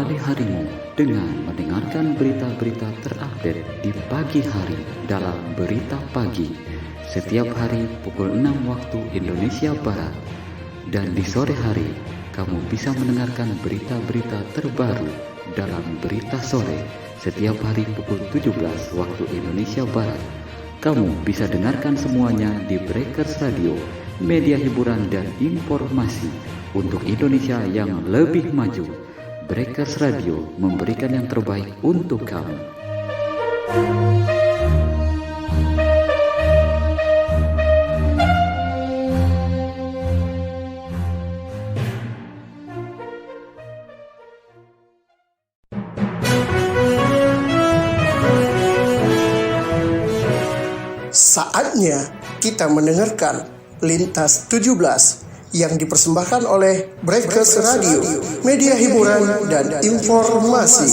Awali harimu dengan mendengarkan berita-berita terupdate di pagi hari dalam Berita Pagi setiap hari pukul 6 waktu Indonesia Barat. Dan di sore hari, kamu bisa mendengarkan berita-berita terbaru dalam Berita Sore setiap hari pukul 17 waktu Indonesia Barat. Kamu bisa dengarkan semuanya di Breakers Radio, media hiburan dan informasi untuk Indonesia yang lebih maju. Breakers Radio memberikan yang terbaik untuk kamu. Saatnya kita mendengarkan Lintas 17 yang dipersembahkan oleh Breakers Radio, media hiburan dan informasi.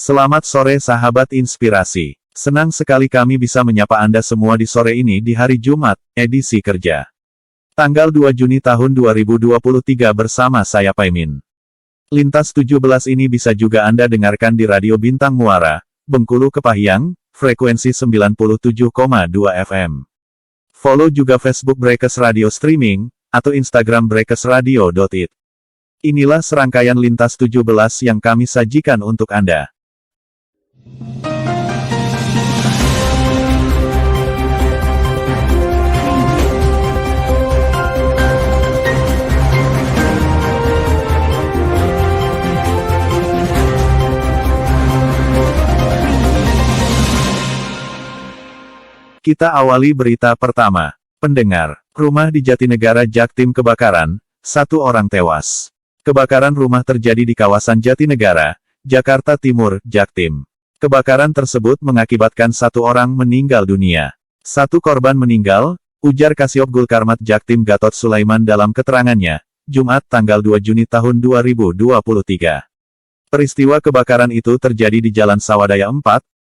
Selamat sore sahabat inspirasi. Senang sekali kami bisa menyapa Anda semua di sore ini di hari Jumat, edisi kerja. Tanggal 2 Juni tahun 2023 bersama saya Paimin. Lintas 17 ini bisa juga Anda dengarkan di Radio Bintang Muara, Bengkulu Kepahyang, frekuensi 97,2 FM. Follow juga Facebook Breakers Radio Streaming, atau Instagram breakersradio.it. Inilah serangkaian Lintas 17 yang kami sajikan untuk Anda. Kita awali berita pertama. Pendengar, rumah di Jatinegara Jaktim kebakaran, 1 orang tewas. Kebakaran rumah terjadi di kawasan Jatinegara, Jakarta Timur, Jaktim. Kebakaran tersebut mengakibatkan 1 orang meninggal dunia. 1 korban meninggal, ujar Kasiop Gulkarmat Jaktim Gatot Sulaiman dalam keterangannya, Jumat tanggal 2 Juni tahun 2023. Peristiwa kebakaran itu terjadi di Jalan Sawadaya 4,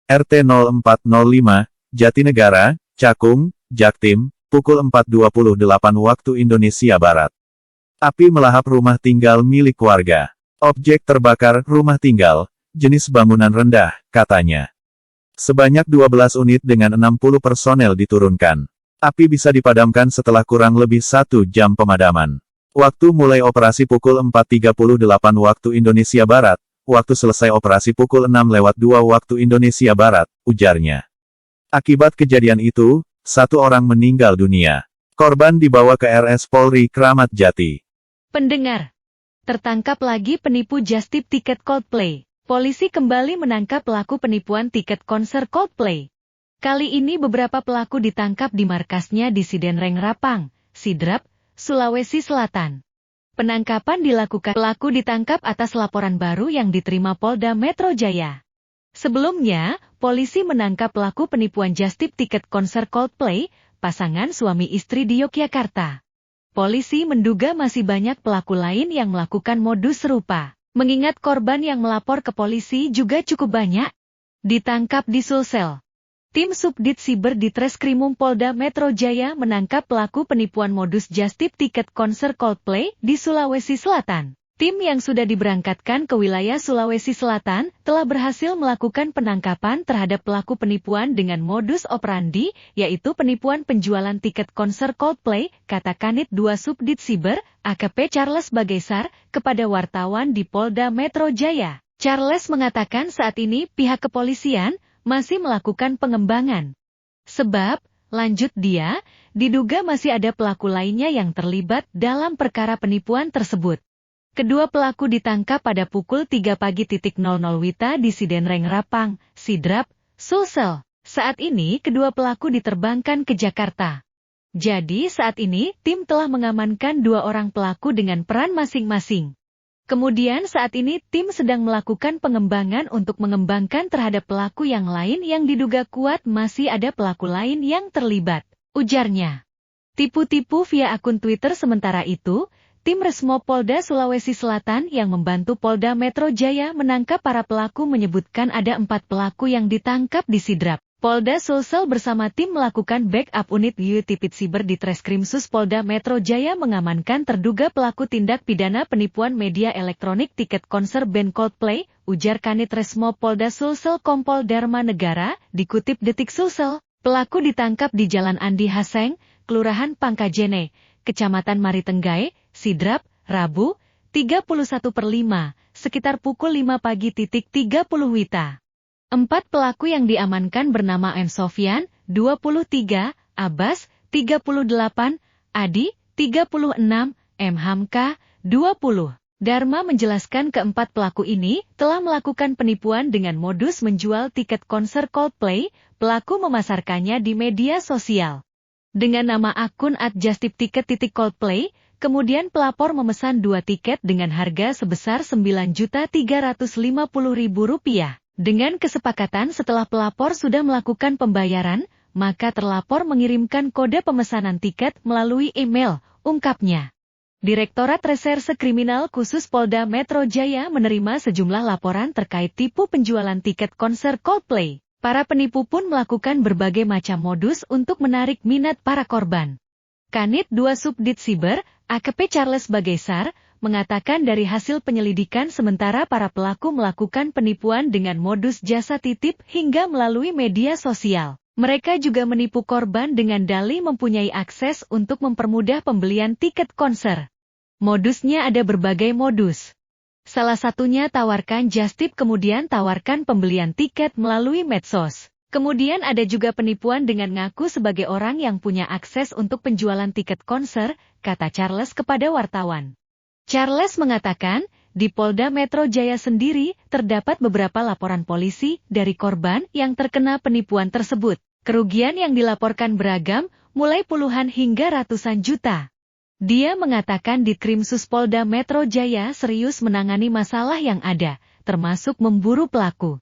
RT 0405, Jatinegara, Cakung, Jaktim, pukul 4.28 waktu Indonesia Barat. Api melahap rumah tinggal milik warga. Objek terbakar, rumah tinggal, jenis bangunan rendah, katanya. Sebanyak 12 unit dengan 60 personel diturunkan. Api bisa dipadamkan setelah kurang lebih 1 jam pemadaman. Waktu mulai operasi pukul 4.38 waktu Indonesia Barat, waktu selesai operasi pukul 6:02 waktu Indonesia Barat, ujarnya. Akibat kejadian itu, 1 orang meninggal dunia. Korban dibawa ke RS Polri Kramat Jati. Pendengar, tertangkap lagi penipu just tip tiket Coldplay. Polisi kembali menangkap pelaku penipuan tiket konser Coldplay. Kali ini beberapa pelaku ditangkap di markasnya di Sidenreng Rapang, Sidrap, Sulawesi Selatan. Penangkapan dilakukan pelaku ditangkap atas laporan baru yang diterima Polda Metro Jaya. Sebelumnya, polisi menangkap pelaku penipuan just tip tiket konser Coldplay, pasangan suami istri di Yogyakarta. Polisi menduga masih banyak pelaku lain yang melakukan modus serupa. Mengingat korban yang melapor ke polisi juga cukup banyak. Ditangkap di Sulsel. Tim Subdit Siber di Treskrimum Polda Metro Jaya menangkap pelaku penipuan modus just tip tiket konser Coldplay di Sulawesi Selatan. Tim yang sudah diberangkatkan ke wilayah Sulawesi Selatan telah berhasil melakukan penangkapan terhadap pelaku penipuan dengan modus operandi, yaitu penipuan penjualan tiket konser Coldplay, kata Kanit 2 Subdit Siber, AKP Charles Bagesar, kepada wartawan di Polda Metro Jaya. Charles mengatakan saat ini pihak kepolisian masih melakukan pengembangan. Sebab, lanjut dia, diduga masih ada pelaku lainnya yang terlibat dalam perkara penipuan tersebut. Kedua pelaku ditangkap pada pukul 3 pagi WITA di Sidenreng Rapang, Sidrap, Sulsel. Saat ini kedua pelaku diterbangkan ke Jakarta. Jadi saat ini tim telah mengamankan 2 orang pelaku dengan peran masing-masing. Kemudian saat ini tim sedang melakukan pengembangan untuk mengembangkan terhadap pelaku yang lain yang diduga kuat masih ada pelaku lain yang terlibat, ujarnya. Tipu-tipu via akun Twitter. Sementara itu, tim Resmo Polda Sulawesi Selatan yang membantu Polda Metro Jaya menangkap para pelaku menyebutkan ada 4 pelaku yang ditangkap di Sidrap. Polda Sulsel bersama tim melakukan backup unit Yutipit Siber di Treskrimsus Polda Metro Jaya mengamankan terduga pelaku tindak pidana penipuan media elektronik tiket konser band Coldplay, ujar Kanit Resmo Polda Sulsel Kompol Dharma Negara, dikutip Detik Sulsel. Pelaku ditangkap di Jalan Andi Haseng, Kelurahan Pangkajene, Kecamatan Maritenggai, Sidrap, Rabu, 31/5, sekitar pukul 5 pagi. 30 WITA. 4 pelaku yang diamankan bernama M. Sofyan, 23, Abbas, 38, Adi, 36, M. Hamka, 20. Dharma menjelaskan keempat pelaku ini telah melakukan penipuan dengan modus menjual tiket konser Coldplay. Pelaku memasarkannya di media sosial dengan nama akun @justipticket.coldplay. Kemudian pelapor memesan 2 tiket dengan harga sebesar Rp9.350.000. Dengan kesepakatan setelah pelapor sudah melakukan pembayaran, maka terlapor mengirimkan kode pemesanan tiket melalui email, ungkapnya. Direktorat Reserse Kriminal Khusus Polda Metro Jaya menerima sejumlah laporan terkait tipu penjualan tiket konser Coldplay. Para penipu pun melakukan berbagai macam modus untuk menarik minat para korban. Kanit 2 Subdit Siber, AKP Charles Bagesar, mengatakan dari hasil penyelidikan sementara para pelaku melakukan penipuan dengan modus jasa titip hingga melalui media sosial. Mereka juga menipu korban dengan dalih mempunyai akses untuk mempermudah pembelian tiket konser. Modusnya ada berbagai modus. Salah satunya tawarkan justip, kemudian tawarkan pembelian tiket melalui medsos. Kemudian ada juga penipuan dengan ngaku sebagai orang yang punya akses untuk penjualan tiket konser, kata Charles kepada wartawan. Charles mengatakan, di Polda Metro Jaya sendiri, terdapat beberapa laporan polisi dari korban yang terkena penipuan tersebut. Kerugian yang dilaporkan beragam, mulai puluhan hingga ratusan juta. Dia mengatakan di Krimsus Polda Metro Jaya serius menangani masalah yang ada, termasuk memburu pelaku.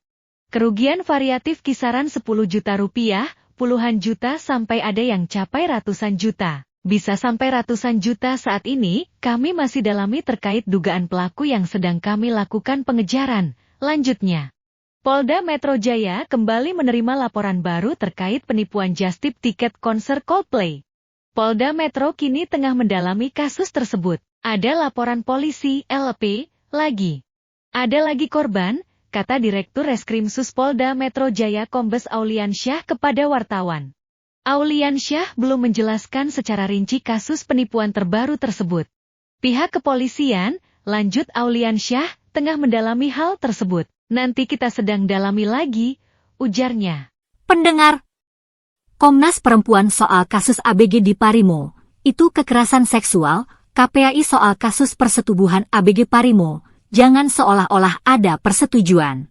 Kerugian variatif kisaran 10 juta rupiah, puluhan juta sampai ada yang capai ratusan juta. Bisa sampai ratusan juta. Saat ini, kami masih dalami terkait dugaan pelaku yang sedang kami lakukan pengejaran, lanjutnya. Polda Metro Jaya kembali menerima laporan baru terkait penipuan justip tiket konser Coldplay. Polda Metro kini tengah mendalami kasus tersebut. Ada laporan polisi, LP, lagi. Ada lagi korban, kata Direktur Reskrimsus Polda Metro Jaya Kombes Auliansyah kepada wartawan. Auliansyah belum menjelaskan secara rinci kasus penipuan terbaru tersebut. Pihak kepolisian, lanjut Auliansyah, tengah mendalami hal tersebut. Nanti kita sedang dalami lagi, ujarnya. Pendengar, Komnas Perempuan soal kasus ABG di Parimo, itu kekerasan seksual, KPAI soal kasus persetubuhan ABG Parimo, jangan seolah-olah ada persetujuan.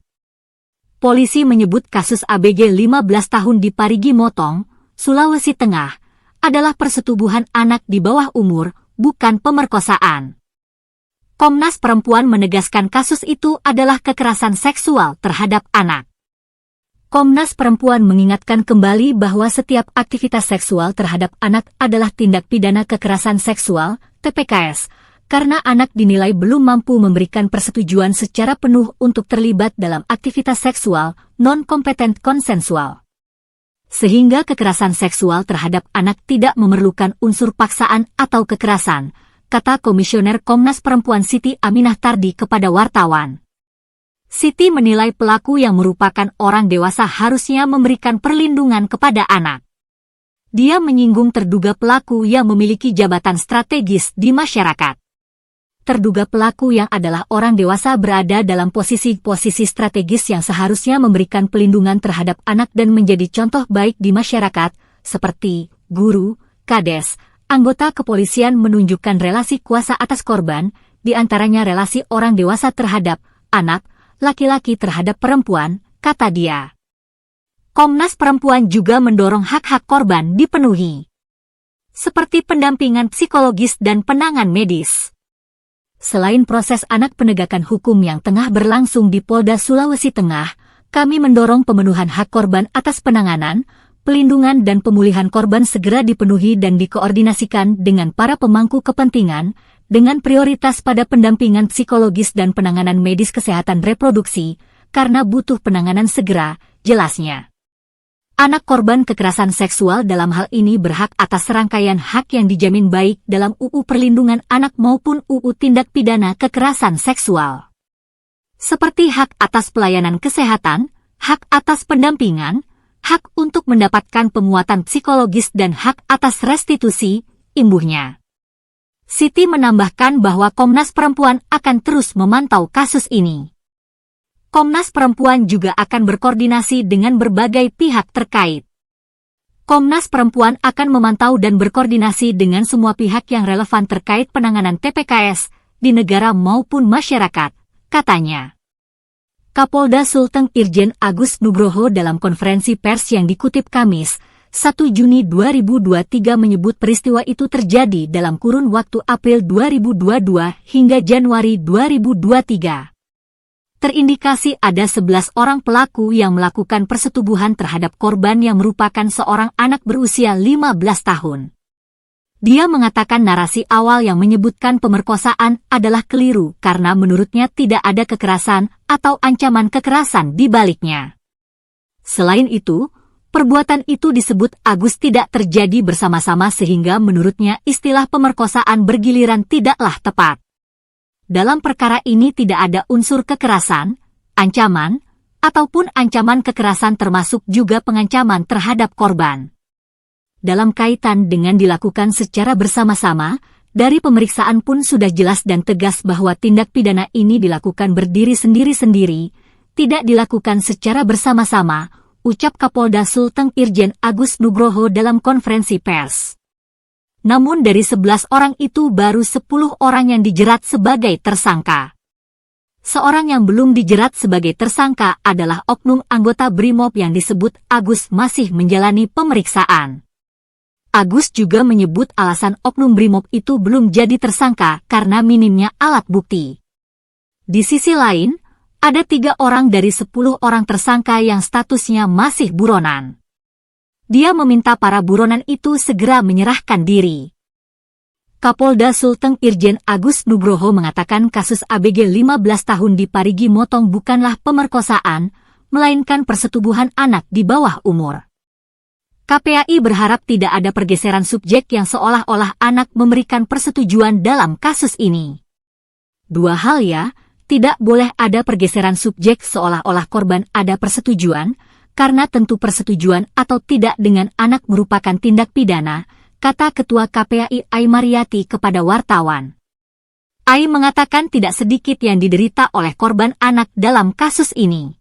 Polisi menyebut kasus ABG 15 tahun di Parigi Motong, Sulawesi Tengah, adalah persetubuhan anak di bawah umur, bukan pemerkosaan. Komnas Perempuan menegaskan kasus itu adalah kekerasan seksual terhadap anak. Komnas Perempuan mengingatkan kembali bahwa setiap aktivitas seksual terhadap anak adalah tindak pidana kekerasan seksual, TPKS, karena anak dinilai belum mampu memberikan persetujuan secara penuh untuk terlibat dalam aktivitas seksual, non-kompetent konsensual. Sehingga kekerasan seksual terhadap anak tidak memerlukan unsur paksaan atau kekerasan, kata Komisioner Komnas Perempuan Siti Aminah Tardi kepada wartawan. Siti menilai pelaku yang merupakan orang dewasa harusnya memberikan perlindungan kepada anak. Dia menyinggung terduga pelaku yang memiliki jabatan strategis di masyarakat. Terduga pelaku yang adalah orang dewasa berada dalam posisi-posisi strategis yang seharusnya memberikan pelindungan terhadap anak dan menjadi contoh baik di masyarakat, seperti guru, kades, anggota kepolisian menunjukkan relasi kuasa atas korban, di antaranya relasi orang dewasa terhadap anak, laki-laki terhadap perempuan, kata dia. Komnas Perempuan juga mendorong hak-hak korban dipenuhi. seperti pendampingan psikologis dan penanganan medis. Selain proses anak penegakan hukum yang tengah berlangsung di Polda Sulawesi Tengah, kami mendorong pemenuhan hak korban atas penanganan, pelindungan dan pemulihan korban segera dipenuhi dan dikoordinasikan dengan para pemangku kepentingan, dengan prioritas pada pendampingan psikologis dan penanganan medis kesehatan reproduksi, karena butuh penanganan segera, jelasnya. Anak korban kekerasan seksual dalam hal ini berhak atas serangkaian hak yang dijamin baik dalam UU Perlindungan Anak maupun UU Tindak Pidana Kekerasan Seksual. Seperti hak atas pelayanan kesehatan, hak atas pendampingan, hak untuk mendapatkan penguatan psikologis dan hak atas restitusi, imbuhnya. Siti menambahkan bahwa Komnas Perempuan akan terus memantau kasus ini. Komnas Perempuan juga akan berkoordinasi dengan berbagai pihak terkait. Komnas Perempuan akan memantau dan berkoordinasi dengan semua pihak yang relevan terkait penanganan TPKS di negara maupun masyarakat, katanya. Kapolda Sulteng Irjen Agus Nugroho dalam konferensi pers yang dikutip Kamis, 1 Juni 2023 menyebut peristiwa itu terjadi dalam kurun waktu April 2022 hingga Januari 2023. Terindikasi ada 11 orang pelaku yang melakukan persetubuhan terhadap korban yang merupakan seorang anak berusia 15 tahun. Dia mengatakan narasi awal yang menyebutkan pemerkosaan adalah keliru karena menurutnya tidak ada kekerasan atau ancaman kekerasan di baliknya. Selain itu, perbuatan itu disebut Agus tidak terjadi bersama-sama sehingga menurutnya istilah pemerkosaan bergiliran tidaklah tepat. Dalam perkara ini tidak ada unsur kekerasan, ancaman, ataupun ancaman kekerasan termasuk juga pengancaman terhadap korban. Dalam kaitan dengan dilakukan secara bersama-sama, dari pemeriksaan pun sudah jelas dan tegas bahwa tindak pidana ini dilakukan berdiri sendiri-sendiri, tidak dilakukan secara bersama-sama, ucap Kapolda Sulteng Irjen Agus Nugroho dalam konferensi pers. Namun dari 11 orang itu baru 10 orang yang dijerat sebagai tersangka. Seorang yang belum dijerat sebagai tersangka adalah oknum anggota BRIMOB yang disebut Agus masih menjalani pemeriksaan. Agus juga menyebut alasan oknum BRIMOB itu belum jadi tersangka karena minimnya alat bukti. Di sisi lain, ada 3 orang dari 10 orang tersangka yang statusnya masih buronan. Dia meminta para buronan itu segera menyerahkan diri. Kapolda Sulteng Irjen Agus Nugroho mengatakan kasus ABG 15 tahun di Parigi Motong bukanlah pemerkosaan, melainkan persetubuhan anak di bawah umur. KPAI berharap tidak ada pergeseran subjek yang seolah-olah anak memberikan persetujuan dalam kasus ini. 2 hal ya, tidak boleh ada pergeseran subjek seolah-olah korban ada persetujuan, karena tentu persetujuan atau tidak dengan anak merupakan tindak pidana, kata Ketua KPAI Ai Mariati kepada wartawan. Ai mengatakan tidak sedikit yang diderita oleh korban anak dalam kasus ini.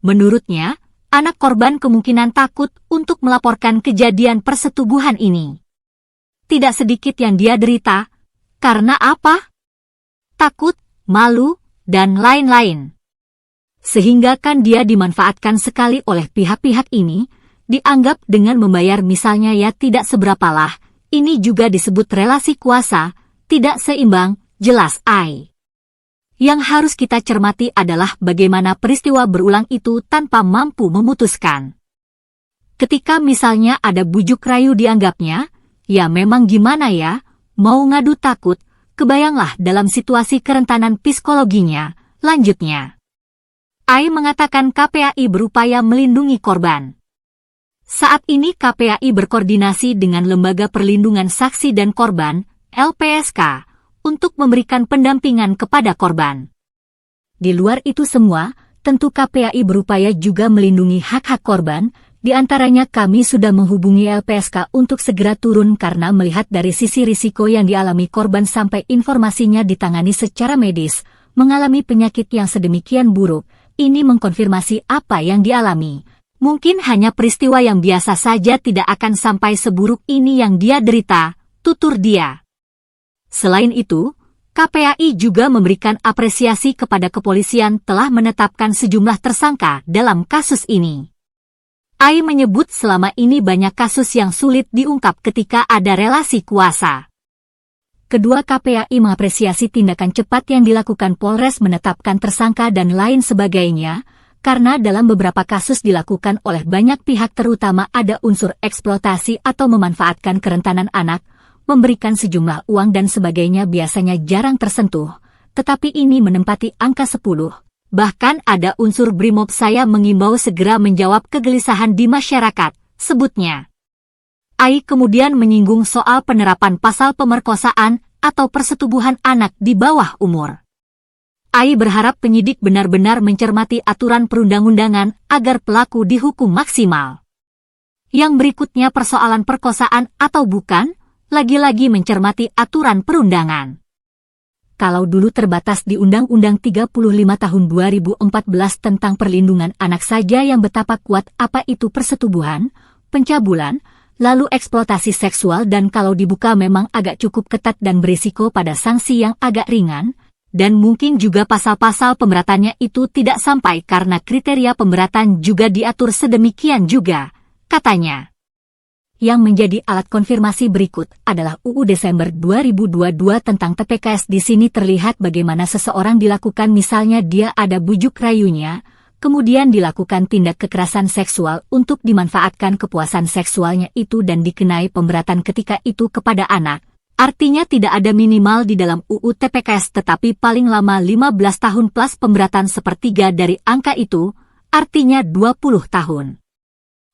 Menurutnya, anak korban kemungkinan takut untuk melaporkan kejadian persetubuhan ini. Tidak sedikit yang dia derita, karena apa? Takut, malu, dan lain-lain. Sehingga kan dia dimanfaatkan sekali oleh pihak-pihak ini, dianggap dengan membayar misalnya ya tidak seberapalah, ini juga disebut relasi kuasa, tidak seimbang, jelas Ai. Yang harus kita cermati adalah bagaimana peristiwa berulang itu tanpa mampu memutuskan. Ketika misalnya ada bujuk rayu dianggapnya, ya memang gimana ya, mau ngadu takut, kebayanglah dalam situasi kerentanan psikologinya, lanjutnya. Ai mengatakan KPAI berupaya melindungi korban. Saat ini KPAI berkoordinasi dengan Lembaga Perlindungan Saksi dan Korban, LPSK, untuk memberikan pendampingan kepada korban. Di luar itu semua, tentu KPAI berupaya juga melindungi hak-hak korban, di antaranya kami sudah menghubungi LPSK untuk segera turun karena melihat dari sisi risiko yang dialami korban sampai informasinya ditangani secara medis, mengalami penyakit yang sedemikian buruk, ini mengkonfirmasi apa yang dialami. Mungkin hanya peristiwa yang biasa saja tidak akan sampai seburuk ini yang dia derita, tutur dia. Selain itu, KPAI juga memberikan apresiasi kepada kepolisian telah menetapkan sejumlah tersangka dalam kasus ini. AI menyebut selama ini banyak kasus yang sulit diungkap ketika ada relasi kuasa. Kedua KPAI mengapresiasi tindakan cepat yang dilakukan Polres menetapkan tersangka dan lain sebagainya, karena dalam beberapa kasus dilakukan oleh banyak pihak terutama ada unsur eksploitasi atau memanfaatkan kerentanan anak, memberikan sejumlah uang dan sebagainya biasanya jarang tersentuh, tetapi ini menempati angka 10. Bahkan ada unsur BRIMOB. Saya mengimbau segera menjawab kegelisahan di masyarakat, sebutnya. AI kemudian menyinggung soal penerapan pasal pemerkosaan atau persetubuhan anak di bawah umur. AI berharap penyidik benar-benar mencermati aturan perundang-undangan agar pelaku dihukum maksimal. Yang berikutnya persoalan perkosaan atau bukan, lagi-lagi mencermati aturan perundangan. Kalau dulu terbatas di Undang-Undang 35 tahun 2014 tentang perlindungan anak saja yang betapa kuat apa itu persetubuhan, pencabulan, lalu eksploitasi seksual dan kalau dibuka memang agak cukup ketat dan berisiko pada sanksi yang agak ringan, dan mungkin juga pasal-pasal pemberatannya itu tidak sampai karena kriteria pemberatan juga diatur sedemikian juga, katanya. Yang menjadi alat konfirmasi berikut adalah UU Desember 2022 tentang TPKS. Di sini terlihat bagaimana seseorang dilakukan misalnya dia ada bujuk rayunya, kemudian dilakukan tindak kekerasan seksual untuk dimanfaatkan kepuasan seksualnya itu dan dikenai pemberatan ketika itu kepada anak. Artinya tidak ada minimal di dalam UU TPKS tetapi paling lama 15 tahun plus pemberatan sepertiga dari angka itu, artinya 20 tahun.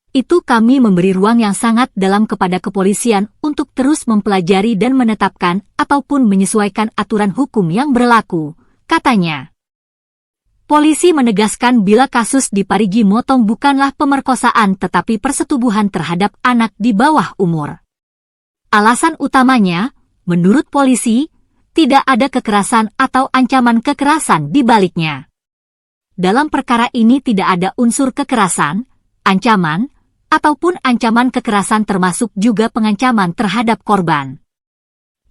Itu kami memberi ruang yang sangat dalam kepada kepolisian untuk terus mempelajari dan menetapkan ataupun menyesuaikan aturan hukum yang berlaku, katanya. Polisi menegaskan bila kasus di Parigi Motong bukanlah pemerkosaan tetapi persetubuhan terhadap anak di bawah umur. Alasan utamanya, menurut polisi, tidak ada kekerasan atau ancaman kekerasan di baliknya. Dalam perkara ini tidak ada unsur kekerasan, ancaman, ataupun ancaman kekerasan termasuk juga pengancaman terhadap korban.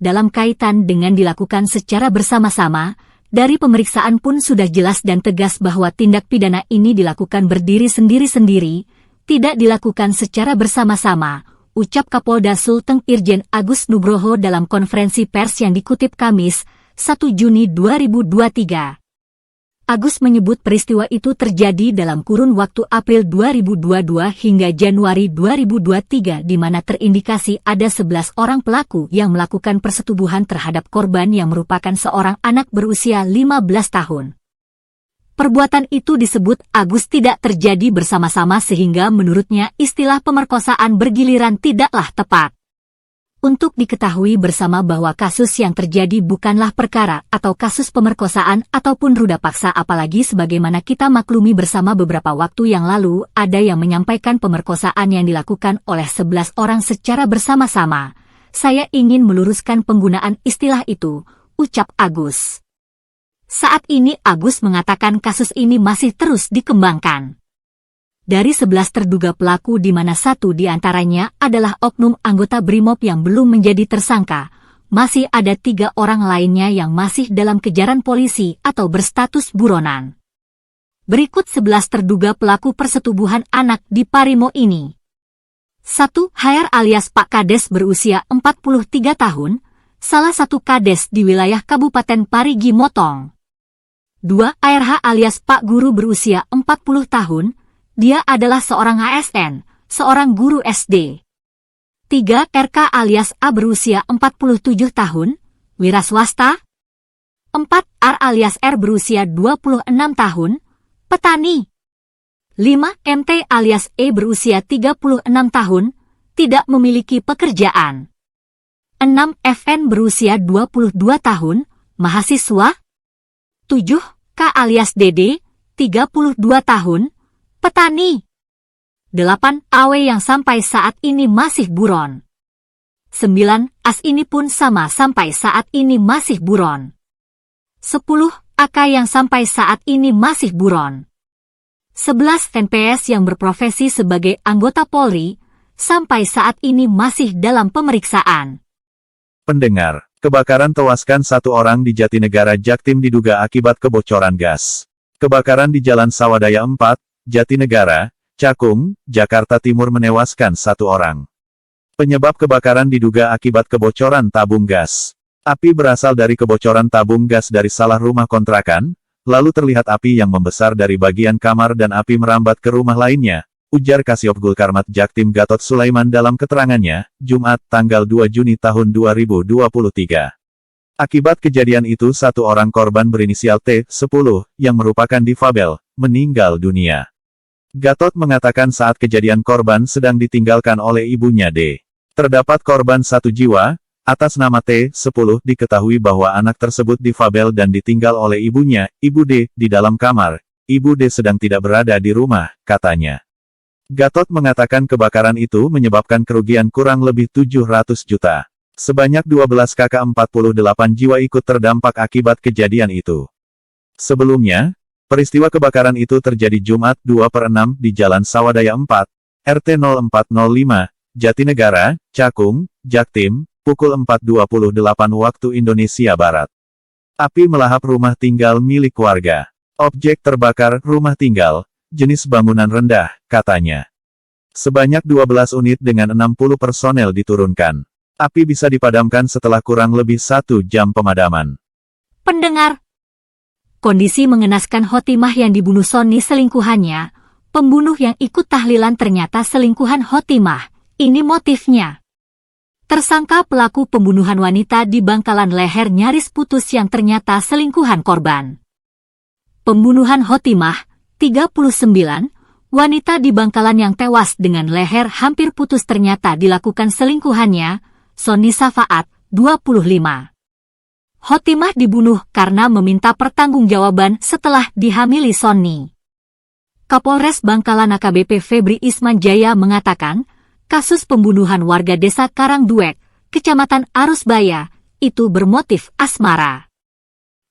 Dalam kaitan dengan dilakukan secara bersama-sama, dari pemeriksaan pun sudah jelas dan tegas bahwa tindak pidana ini dilakukan berdiri sendiri-sendiri, tidak dilakukan secara bersama-sama, ucap Kapolda Sulteng Irjen Agus Nugroho dalam konferensi pers yang dikutip Kamis, 1 Juni 2023. Agus menyebut peristiwa itu terjadi dalam kurun waktu April 2022 hingga Januari 2023 di mana terindikasi ada 11 orang pelaku yang melakukan persetubuhan terhadap korban yang merupakan seorang anak berusia 15 tahun. Perbuatan itu disebut Agus tidak terjadi bersama-sama sehingga menurutnya istilah pemerkosaan bergiliran tidaklah tepat. Untuk diketahui bersama bahwa kasus yang terjadi bukanlah perkara atau kasus pemerkosaan ataupun ruda paksa apalagi sebagaimana kita maklumi bersama beberapa waktu yang lalu ada yang menyampaikan pemerkosaan yang dilakukan oleh 11 orang secara bersama-sama. Saya ingin meluruskan penggunaan istilah itu, ucap Agus. Saat ini Agus mengatakan kasus ini masih terus dikembangkan. Dari 11 terduga pelaku di mana satu di antaranya adalah oknum anggota BRIMOB yang belum menjadi tersangka, masih ada 3 orang lainnya yang masih dalam kejaran polisi atau berstatus buronan. Berikut 11 terduga pelaku persetubuhan anak di Parimo ini. 1. HR alias Pak Kades berusia 43 tahun, salah satu kades di wilayah Kabupaten Parigi Motong. 2. ARH alias Pak Guru berusia 40 tahun, dia adalah seorang ASN, seorang guru SD. 3. RK alias A berusia 47 tahun, wira swasta. 4. R alias R berusia 26 tahun, petani. 5. MT alias E berusia 36 tahun, tidak memiliki pekerjaan. 6. FN berusia 22 tahun, mahasiswa. 7. K alias DD, 32 tahun, petani. 8. AW yang sampai saat ini masih buron. 9. AS ini pun sama sampai saat ini masih buron. 10. AK yang sampai saat ini masih buron. 11. NPS yang berprofesi sebagai anggota Polri, sampai saat ini masih dalam pemeriksaan. Pendengar, kebakaran tewaskan 1 orang di Jatinegara Jaktim diduga akibat kebocoran gas. Kebakaran di Jalan Sawadaya 4, Jatinegara, Cakung, Jakarta Timur menewaskan 1 orang. Penyebab kebakaran diduga akibat kebocoran tabung gas. Api berasal dari kebocoran tabung gas dari salah rumah kontrakan, lalu terlihat api yang membesar dari bagian kamar dan api merambat ke rumah lainnya, ujar Kasyof Gulkarmat Jaktim Gatot Sulaiman dalam keterangannya, Jumat, tanggal 2 Juni tahun 2023. Akibat kejadian itu 1 orang korban berinisial T10, yang merupakan difabel, meninggal dunia. Gatot mengatakan saat kejadian korban sedang ditinggalkan oleh ibunya D. Terdapat korban 1 jiwa, atas nama T10 diketahui bahwa anak tersebut difabel dan ditinggal oleh ibunya, Ibu D, di dalam kamar. Ibu D sedang tidak berada di rumah, katanya. Gatot mengatakan kebakaran itu menyebabkan kerugian kurang lebih 700 juta. Sebanyak 12 kakak 48 jiwa ikut terdampak akibat kejadian itu. Sebelumnya, peristiwa kebakaran itu terjadi Jumat 2/6 di Jalan Sawadaya 4, RT 0405, Jatinegara, Cakung, Jaktim, pukul 4.28 waktu Indonesia Barat. Api melahap rumah tinggal milik warga. Objek terbakar, rumah tinggal, jenis bangunan rendah, katanya. Sebanyak 12 unit dengan 60 personel diturunkan. Api bisa dipadamkan setelah kurang lebih 1 jam pemadaman. Pendengar, kondisi mengenaskan Hotimah yang dibunuh Sony selingkuhannya. Pembunuh yang ikut tahlilan ternyata selingkuhan Hotimah. Ini motifnya. Tersangka pelaku pembunuhan wanita di Bangkalan leher nyaris putus yang ternyata selingkuhan korban. Pembunuhan Hotimah, 39, wanita di Bangkalan yang tewas dengan leher hampir putus ternyata dilakukan selingkuhannya, Sony Safaat, 25. Hotimah dibunuh karena meminta pertanggungjawaban setelah dihamili Sony. Kapolres Bangkalan AKBP Febri Isman Jaya mengatakan, kasus pembunuhan warga desa Karangduek, Kecamatan Arusbaya, itu bermotif asmara.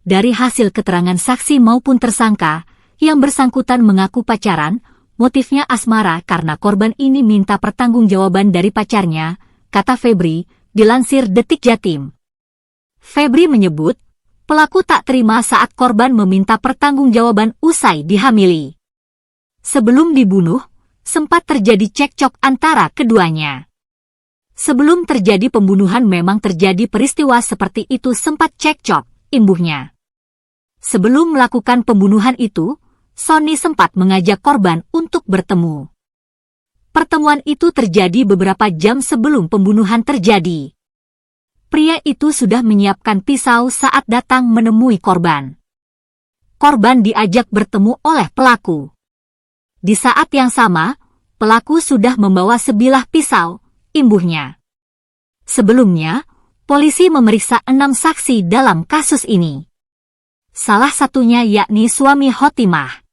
Dari hasil keterangan saksi maupun tersangka, yang bersangkutan mengaku pacaran, motifnya asmara karena korban ini minta pertanggungjawaban dari pacarnya, kata Febri, dilansir Detik Jatim. Febri menyebut, pelaku tak terima saat korban meminta pertanggungjawaban usai dihamili. Sebelum dibunuh, sempat terjadi cekcok antara keduanya. Sebelum terjadi pembunuhan memang terjadi peristiwa seperti itu sempat cekcok, imbuhnya. Sebelum melakukan pembunuhan itu, Sony sempat mengajak korban untuk bertemu. Pertemuan itu terjadi beberapa jam sebelum pembunuhan terjadi. Pria itu sudah menyiapkan pisau saat datang menemui korban. Korban diajak bertemu oleh pelaku. Di saat yang sama, pelaku sudah membawa sebilah pisau, imbuhnya. Sebelumnya, polisi memeriksa 6 saksi dalam kasus ini. Salah satunya yakni suami Hotimah.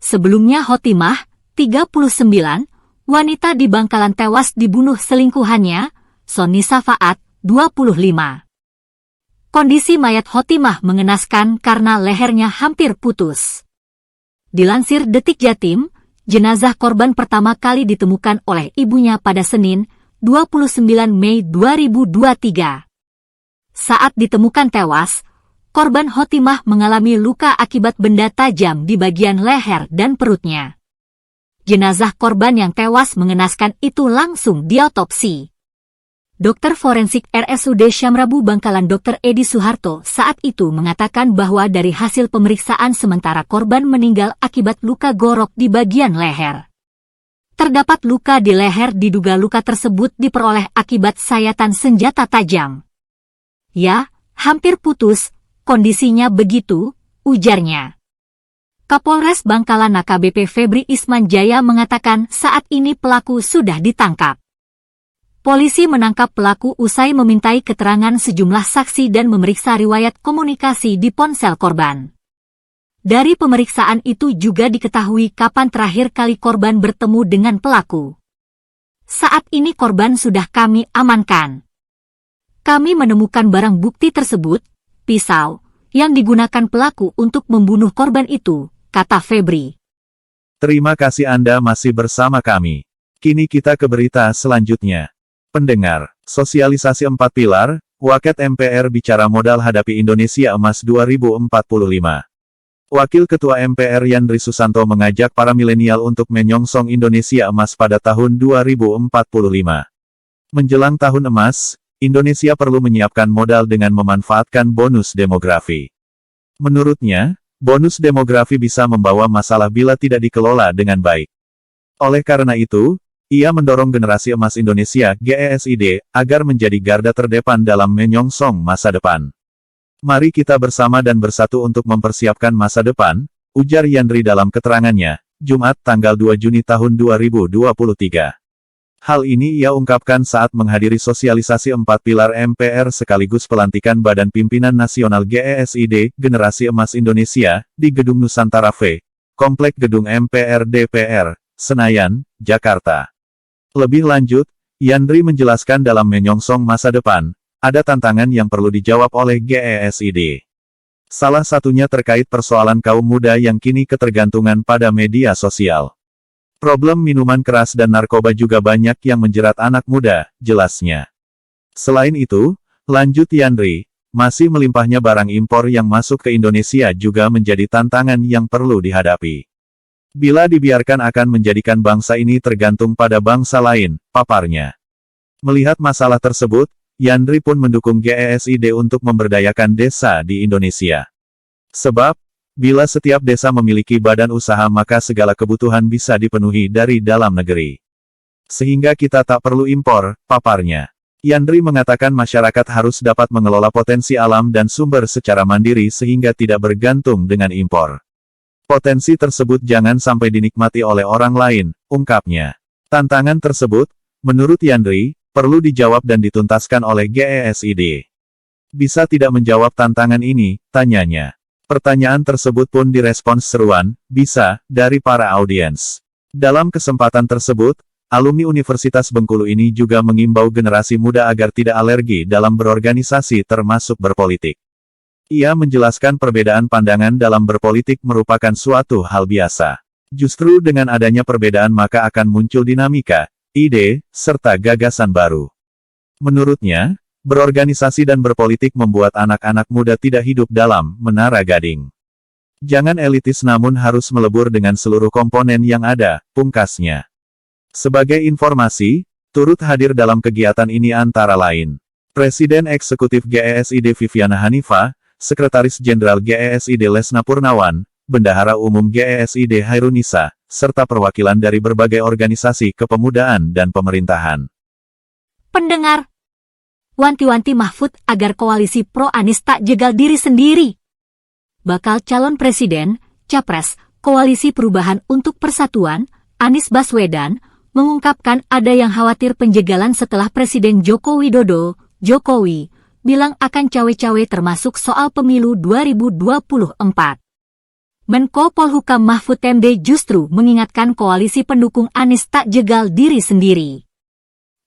Sebelumnya Hotimah, 39, wanita di Bangkalan tewas dibunuh selingkuhannya, Sony Safaat, 25. Kondisi mayat Hotimah mengenaskan karena lehernya hampir putus. Dilansir Detik Jatim, jenazah korban pertama kali ditemukan oleh ibunya pada Senin, 29 Mei 2023. Saat ditemukan tewas, korban Hotimah mengalami luka akibat benda tajam di bagian leher dan perutnya. Jenazah korban yang tewas mengenaskan itu langsung diotopsi. Dokter forensik RSUD Syamrabu Bangkalan Dr. Edi Suharto saat itu mengatakan bahwa dari hasil pemeriksaan sementara korban meninggal akibat luka gorok di bagian leher. Terdapat luka di leher diduga luka tersebut diperoleh akibat sayatan senjata tajam. Ya, hampir putus, kondisinya begitu, ujarnya. Kapolres Bangkalan AKBP Febri Isman Jaya mengatakan saat ini pelaku sudah ditangkap. Polisi menangkap pelaku usai memintai keterangan sejumlah saksi dan memeriksa riwayat komunikasi di ponsel korban. Dari pemeriksaan itu juga diketahui kapan terakhir kali korban bertemu dengan pelaku. Saat ini korban sudah kami amankan. Kami menemukan barang bukti tersebut, pisau, yang digunakan pelaku untuk membunuh korban itu, kata Febri. Terima kasih Anda masih bersama kami. Kini kita ke berita selanjutnya. Pendengar, sosialisasi 4 pilar, Waket MPR bicara modal hadapi Indonesia Emas 2045. Wakil Ketua MPR Yandri Susanto mengajak para milenial untuk menyongsong Indonesia Emas pada tahun 2045. Menjelang tahun emas, Indonesia perlu menyiapkan modal dengan memanfaatkan bonus demografi. Menurutnya, bonus demografi bisa membawa masalah bila tidak dikelola dengan baik. Oleh karena itu, ia mendorong generasi emas Indonesia (GESID) agar menjadi garda terdepan dalam menyongsong masa depan. Mari kita bersama dan bersatu untuk mempersiapkan masa depan, ujar Yandri dalam keterangannya, Jumat tanggal 2 Juni tahun 2023. Hal ini ia ungkapkan saat menghadiri sosialisasi 4 pilar MPR sekaligus pelantikan Badan Pimpinan Nasional GESID, Generasi Emas Indonesia, di Gedung Nusantara V, Komplek Gedung MPR DPR, Senayan, Jakarta. Lebih lanjut, Yandri menjelaskan dalam menyongsong masa depan, ada tantangan yang perlu dijawab oleh GESID. Salah satunya terkait persoalan kaum muda yang kini ketergantungan pada media sosial. Problem minuman keras dan narkoba juga banyak yang menjerat anak muda, jelasnya. Selain itu, lanjut Yandri, masih melimpahnya barang impor yang masuk ke Indonesia juga menjadi tantangan yang perlu dihadapi. Bila dibiarkan akan menjadikan bangsa ini tergantung pada bangsa lain, paparnya. Melihat masalah tersebut, Yandri pun mendukung GESID untuk memberdayakan desa di Indonesia. Sebab, bila setiap desa memiliki badan usaha maka segala kebutuhan bisa dipenuhi dari dalam negeri. Sehingga kita tak perlu impor, paparnya. Yandri mengatakan masyarakat harus dapat mengelola potensi alam dan sumber secara mandiri sehingga tidak bergantung dengan impor. Potensi tersebut jangan sampai dinikmati oleh orang lain, ungkapnya. Tantangan tersebut, menurut Yandri, perlu dijawab dan dituntaskan oleh GESID. Bisa tidak menjawab tantangan ini, tanyanya. Pertanyaan tersebut pun direspons seruan, bisa, dari para audiens. Dalam kesempatan tersebut, alumni Universitas Bengkulu ini juga mengimbau generasi muda agar tidak alergi dalam berorganisasi termasuk berpolitik. Ia menjelaskan perbedaan pandangan dalam berpolitik merupakan suatu hal biasa. Justru dengan adanya perbedaan maka akan muncul dinamika, ide, serta gagasan baru. Menurutnya, berorganisasi dan berpolitik membuat anak-anak muda tidak hidup dalam menara gading. Jangan elitis namun harus melebur dengan seluruh komponen yang ada, pungkasnya. Sebagai informasi, turut hadir dalam kegiatan ini antara lain Presiden Eksekutif GESID Viviana Hanifah, Sekretaris Jenderal GESID Lesna Purnawan, Bendahara Umum GESID Hairunisa, serta perwakilan dari berbagai organisasi kepemudaan dan pemerintahan. Pendengar, wanti-wanti Mahfud agar koalisi pro-Anies tak jegal diri sendiri. Bakal calon presiden, capres, Koalisi Perubahan untuk Persatuan, Anies Baswedan, mengungkapkan ada yang khawatir penjegalan setelah Presiden Joko Widodo, Jokowi, bilang akan cawe-cawe termasuk soal pemilu 2024. Menko Polhukam Mahfud MD justru mengingatkan koalisi pendukung Anies tak jegal diri sendiri.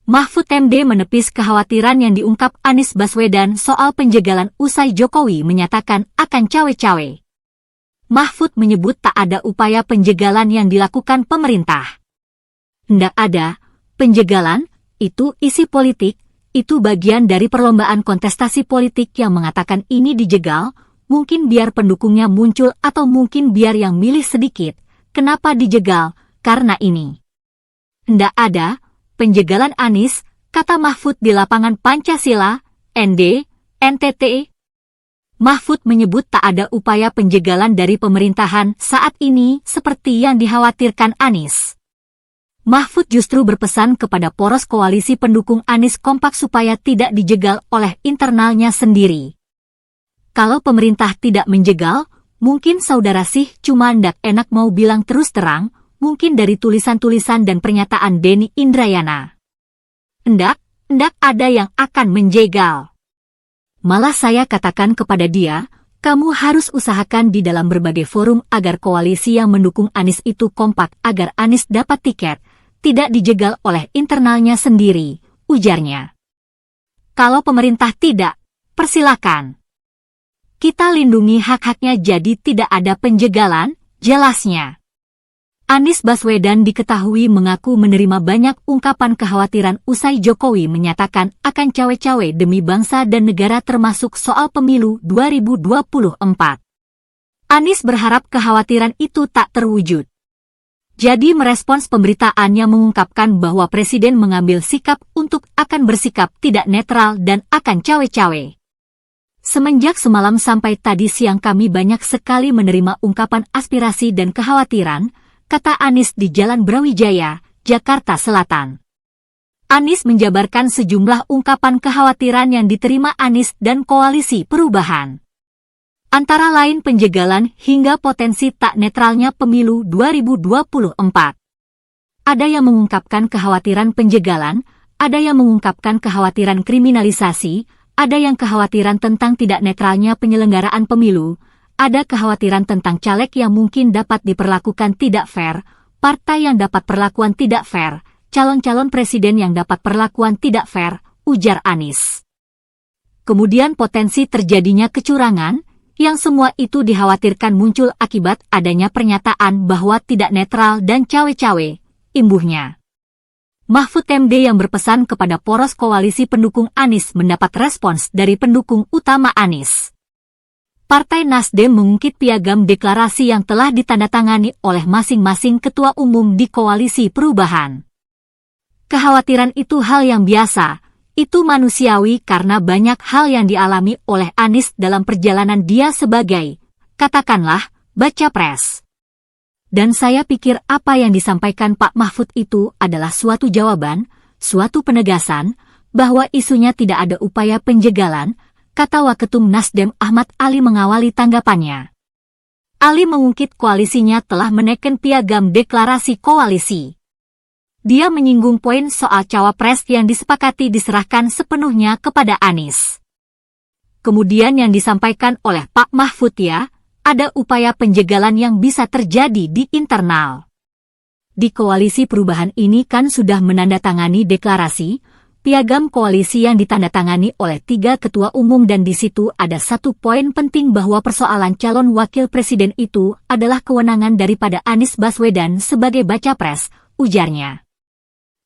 Mahfud MD menepis kekhawatiran yang diungkap Anies Baswedan soal penjegalan usai Jokowi menyatakan akan cawe-cawe. Mahfud menyebut tak ada upaya penjegalan yang dilakukan pemerintah. Ndak ada, penjegalan, itu isi politik, itu bagian dari perlombaan kontestasi politik yang mengatakan ini dijegal, mungkin biar pendukungnya muncul atau mungkin biar yang milih sedikit. Kenapa dijegal? Karena ini. Ndak ada penjegalan Anies, kata Mahfud di lapangan Pancasila, ND, NTT. Mahfud menyebut tak ada upaya penjegalan dari pemerintahan saat ini seperti yang dikhawatirkan Anies. Mahfud justru berpesan kepada poros koalisi pendukung Anies kompak supaya tidak dijegal oleh internalnya sendiri. Kalau pemerintah tidak menjegal, mungkin saudara sih cuma ndak enak mau bilang terus terang, mungkin dari tulisan-tulisan dan pernyataan Denny Indrayana. Ndak ada yang akan menjegal. Malah saya katakan kepada dia, kamu harus usahakan di dalam berbagai forum agar koalisi yang mendukung Anies itu kompak agar Anies dapat tiket, tidak dijegal oleh internalnya sendiri, ujarnya. Kalau pemerintah tidak, persilakan. Kita lindungi hak-haknya jadi tidak ada penjegalan, jelasnya. Anies Baswedan diketahui mengaku menerima banyak ungkapan kekhawatiran usai Jokowi menyatakan akan cawe-cawe demi bangsa dan negara termasuk soal pemilu 2024. Anies berharap kekhawatiran itu tak terwujud. Jadi merespons pemberitaan yang mengungkapkan bahwa Presiden mengambil sikap untuk akan bersikap tidak netral dan akan cawe-cawe. Semenjak semalam sampai tadi siang kami banyak sekali menerima ungkapan aspirasi dan kekhawatiran, kata Anies di Jalan Brawijaya, Jakarta Selatan. Anies menjabarkan sejumlah ungkapan kekhawatiran yang diterima Anies dan Koalisi Perubahan. Antara lain penjagalan hingga potensi tak netralnya pemilu 2024. Ada yang mengungkapkan kekhawatiran penjagalan, ada yang mengungkapkan kekhawatiran kriminalisasi, ada yang kekhawatiran tentang tidak netralnya penyelenggaraan pemilu, ada kekhawatiran tentang caleg yang mungkin dapat diperlakukan tidak fair, partai yang dapat perlakuan tidak fair, calon-calon presiden yang dapat perlakuan tidak fair, ujar Anies. Kemudian potensi terjadinya kecurangan, yang semua itu dikhawatirkan muncul akibat adanya pernyataan bahwa tidak netral dan cawe-cawe, imbuhnya. Mahfud MD yang berpesan kepada poros koalisi pendukung Anies mendapat respons dari pendukung utama Anies. Partai Nasdem mengungkit piagam deklarasi yang telah ditandatangani oleh masing-masing ketua umum di Koalisi Perubahan. Kekhawatiran itu hal yang biasa. Itu manusiawi karena banyak hal yang dialami oleh Anies dalam perjalanan dia sebagai, katakanlah, baca pres. Dan saya pikir apa yang disampaikan Pak Mahfud itu adalah suatu jawaban, suatu penegasan, bahwa isunya tidak ada upaya penjagalan, kata Waketum Nasdem Ahmad Ali mengawali tanggapannya. Ali mengungkit koalisinya telah menekan piagam deklarasi koalisi. Dia menyinggung poin soal cawapres yang disepakati diserahkan sepenuhnya kepada Anies. Kemudian yang disampaikan oleh Pak Mahfud ya, ada upaya penjagalan yang bisa terjadi di internal. Di Koalisi Perubahan ini kan sudah menandatangani deklarasi, piagam koalisi yang ditandatangani oleh 3 ketua umum dan di situ ada satu poin penting bahwa persoalan calon wakil presiden itu adalah kewenangan daripada Anies Baswedan sebagai baca pres, ujarnya.